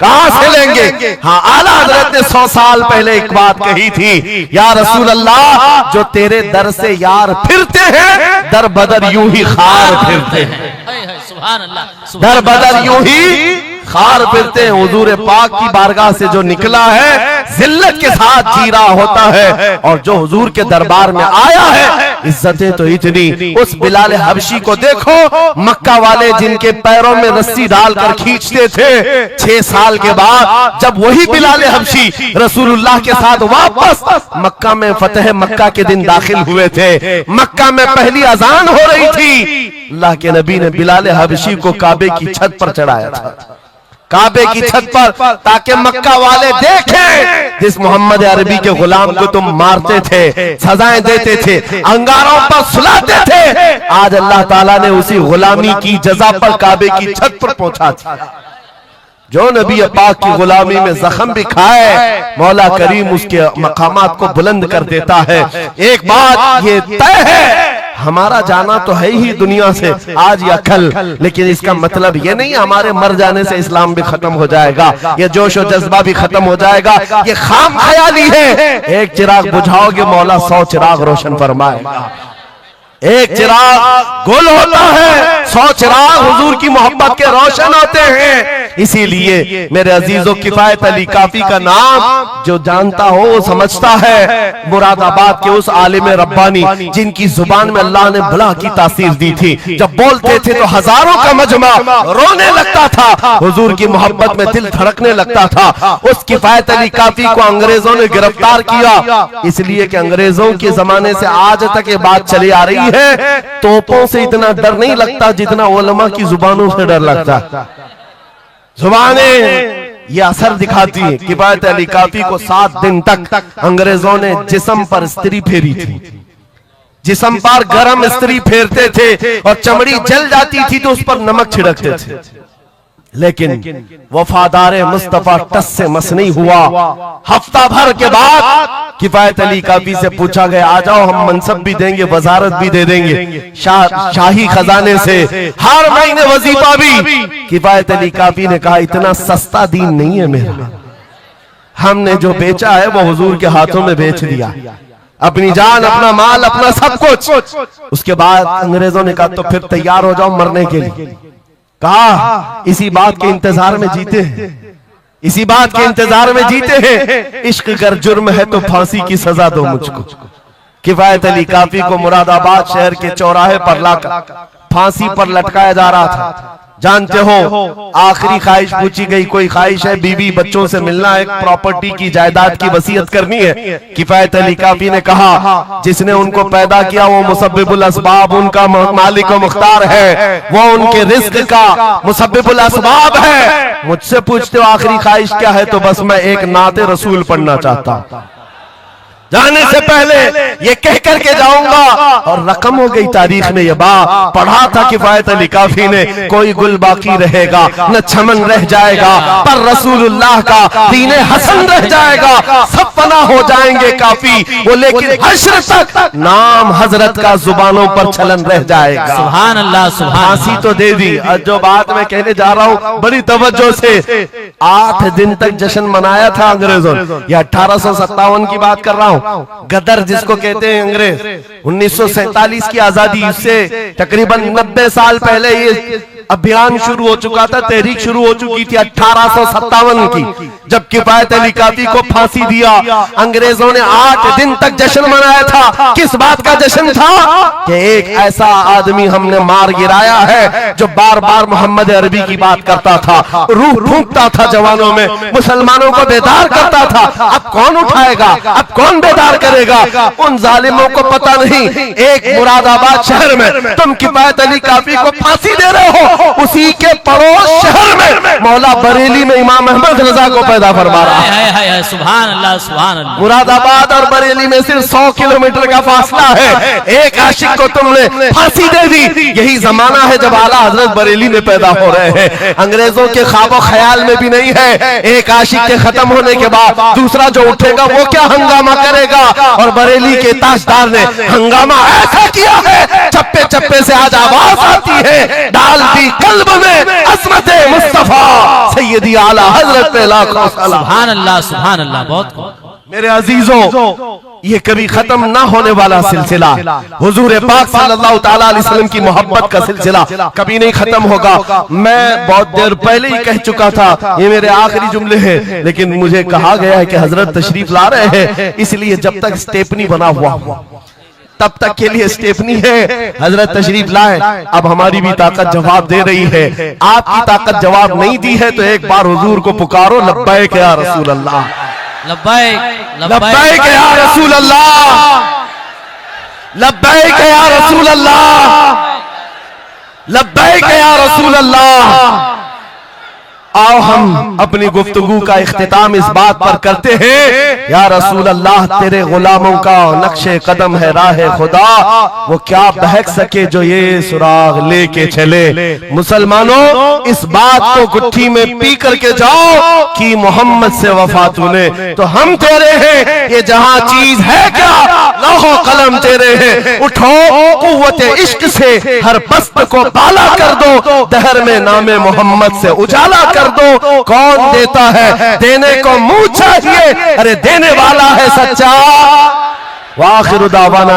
कहां से लेंगे। हाँ, आला हजरत ने 100 साल पहले एक बात कही थी, या रसूल अल्लाह, जो तेरे दर से यार फिरते हैं दर बदर यूं ही खार फिरते हैं, सुभान अल्लाह, दर बदर यूं ही खार फिरते हैं। हुजूर पाक की बारगाह से जो निकला है जिल्लत के साथ जी रहा होता है, और जो हुजूर के दरबार में आया है इज्जतें तो इतनी। उस बिलाल हबशी को देखो, मक्का वाले जिनके पैरों में रस्सी डालकर खींचते थे, 6 साल के बाद जब वही बिलाल हबशी रसूलुल्लाह के साथ वापस मक्का में फतेह मक्का के दिन दाखिल हुए थे, मक्का में पहली अजान हो रही थी, अल्लाह के नबी ने बिलाल हबशी को काबे की छत पर चढ़ाया था, काबे की छत पर, ताकि मक्का वाले देखें जिस मोहम्मद अरबी के गुलाम को तुम मारते थे, सजाएं देते थे, अंगारों पर सुलाते थे, आज अल्लाह ताला ने उसी गुलामी की जजा पर काबे की छत पर पहुंचा दिया। जो नबी पाक की गुलामी में जख्म भी खाए, मौला करीम उसके मकामात को बुलंद कर देता है। एक बात ये तय है, हमारा जाना तो है ही दुनिया से आज या कल, लेकिन इसका मतलब ये नहीं हमारे मर जाने से इस्लाम भी खत्म हो जाएगा, ये जोश और जज्बा भी खत्म हो जाएगा। ये खाम ख्याली है। एक चिराग बुझाओगे मौला 100 चिराग रोशन फरमाएगा। एक चिराग गुल होता है, 100 चिराग हुजूर की मोहब्बत के रोशन होते हैं। इसीलिए मेरे अजीजों, किफायत अली काफी का नाम जो जानता हो वो समझता है। मुरादाबाद के उस आलिम रब्बानी जिनकी जुबान में अल्लाह ने भला की तासीर दी थी, जब बोलते थे तो हजारों का मजमा रोने लगता था, हुजूर की मोहब्बत में दिल धड़कने लगता था। उस किफायत अली काफी को अंग्रेजों ने गिरफ्तार किया, इसलिए कि अंग्रेजों के जमाने से आज तक ये बात चली आ रही है, तोपों से इतना डर नहीं लगता जितना उलमा की जुबानों से डर लगता। जुबानें ये असर दिखाती है। किफायत अली काफी को 7 दिन तक अंग्रेजों ने जिस्म पर स्त्री फेरी थी, जिस्म पर गरम स्त्री फेरते थे और चमड़ी जल जाती थी तो उस पर नमक छिड़कते थे, लेकिन वफादार मुस्तफा टस से मस नहीं हुआ। हफ्ता भर के बाद किफायत अली काफी से पूछा गया, आ जाओ हम मनसब भी देंगे, वजारत भी दे देंगे, शाही खजाने से हर महीने वजीफा भी। किफायत अली काफी ने कहा, इतना सस्ता दीन नहीं है मेरा, हमने जो बेचा है वो हुजूर के हाथों में बेच दिया, अपनी जान, अपना माल, अपना सब कुछ। उसके बाद अंग्रेजों ने कहा तो फिर तैयार हो जाओ मरने के लिए। कहा इसी बात के इंतजार में जीते हैं, इसी बात के इंतजार में जीते हैं, इश्क कर जुर्म है तो फांसी की सजा दो मुझको। किफायत अली काफी को मुरादाबाद शहर के चौराहे पर लाकर फांसी पर लटकाया जा रहा था। जानते हो आखिरी ख्वाहिश पूछी गई, कोई ख्वाहिश है? बीवी बच्चों से मिलना, एक प्रॉपर्टी की जायदाद की वसीयत करनी है। किफायत अली काफी ने कहा, जिसने उनको पैदा किया वो मुसब्बिबुल असबाब, उनका मालिक व मुख्तार है, वो उनके रिज्क का मुसब्बिबुल असबाब है। मुझसे पूछते हो आखिरी ख्वाहिश क्या है, तो बस मैं एक नाते रसूल पढ़ना चाहता हूं, जाने से पहले ये कह करके जाऊंगा। और रकम हो गई तारीख में, ये बात पढ़ा था किफायत अली काफी ने, कोई गुल बाकी रहेगा न चमन रह जाएगा, पर रसूलुल्लाह का दीने हसन रह जाएगा, सब फना हो जाएंगे काफी वो, लेकिन हश्र तक नाम हजरत का जुबानों पर चलन रह जाएगा। सुभान अल्लाह, सुभान। फांसी तो दे दी। जो बात मैं कहने जा रहा हूं बड़ी तवज्जो से, 8 दिन तक जश्न मनाया था अंग्रेजों ने, यह 1857 की बात कर रहा हूं। हूं। गदर जिसको कहते हैं अंग्रेज, 1947 की आजादी से तकरीबन 90 साल पहले ये अभियान शुरू हो चुका था, तहरीक शुरू हो चुकी थी 1857 की, जब किफायत अली काफी को फांसी दिया। अंग्रेजों ने 8 दिन तक जश्न मनाया था। किस बात का जश्न था? कि एक ऐसा आदमी हमने मार गिराया है जो बार बार मोहम्मद अरबी की बात करता था, रूह फूंकता था जवानों में, मुसलमानों को बेदार करता था। अब कौन उठाएगा, अब कौन बेदार करेगा? उन जालिमों को पता नहीं, एक मुरादाबाद शहर में तुम किफायत अली काफी को फांसी दे रहे हो, उसी के पड़ोस शहर में मौला बरेली में इमाम अहमद रजा को पैदा फरमा रहा है। सुभान अल्लाह, सुभान अल्लाह। मुरादाबाद और बरेली में सिर्फ 100 किलोमीटर का फासला है। एक आशिक को तुमने फांसी दे दी। यही जमाना है जब आला हजरत बरेली में पैदा हो रहे हैं। अंग्रेजों के ख्वाबो ख्याल में भी नहीं है एक आशिक के खत्म होने के बाद दूसरा जो उठेगा वो क्या हंगामा करेगा। और बरेली के ताजदार ने हंगामा ऐसा किया है, चप्पे चप्पे से आज आवाज आती है, डाल दी कल्ब में अज़मत मुस्तफा सैयदी आला हजरत पे लाखों सलाम। सुभान अल्लाह, सुभान अल्लाह। बहुत मेरे अजीजों, ये कभी खत्म ना होने वाला सिलसिला, हुजूर पाक सल्लल्लाहु ताला अलैहि वसल्लम की मोहब्बत का सिलसिला कभी नहीं खत्म होगा। मैं बहुत देर पहले ही कह चुका था, ये मेरे आखिरी जुमले हैं, लेकिन मुझे कहा गया है कि हजरत तशरीफ ला रहे हैं, इसलिए जब तक स्टेपनी बना हुआ तब तक के लिए स्टेपनी है। हजरत तशरीफ लाए, अब हमारी भी ताकत जवाब दे रही है। आपकी ताकत जवाब नहीं दी है तो एक बार हुजूर को पुकारो, लब्बैक या रसूल अल्लाह, लब्बैक लब्बैक या रसूल अल्लाह, लब्बैक या रसूल अल्लाह, लब्बैक या रसूल अल्लाह। आओ हम अपनी गुफ्तगू का इख्तिताम इस बात पर करते हैं, या रसूल अल्लाह तेरे गुलामों का नक्शे कदम है राह खुदा, वो क्या बहक सके जो ये सुराग लेके चले। मुसलमानों, इस बात को गुट्ठी में पी करके जाओ कि मोहम्मद से वफा तूने तो हम तेरे हैं, ये जहां चीज है क्या लौहो कलम तेरे हैं। उठो कुव्वत इश्क से हर बस्त को बाला कर दो, दहर में नामे मोहम्मद से उजाला कर दो। कौन देता है, देने को मुंह चाहिए, अरे देने वाला है सच्चा। वाखिरु दावाना।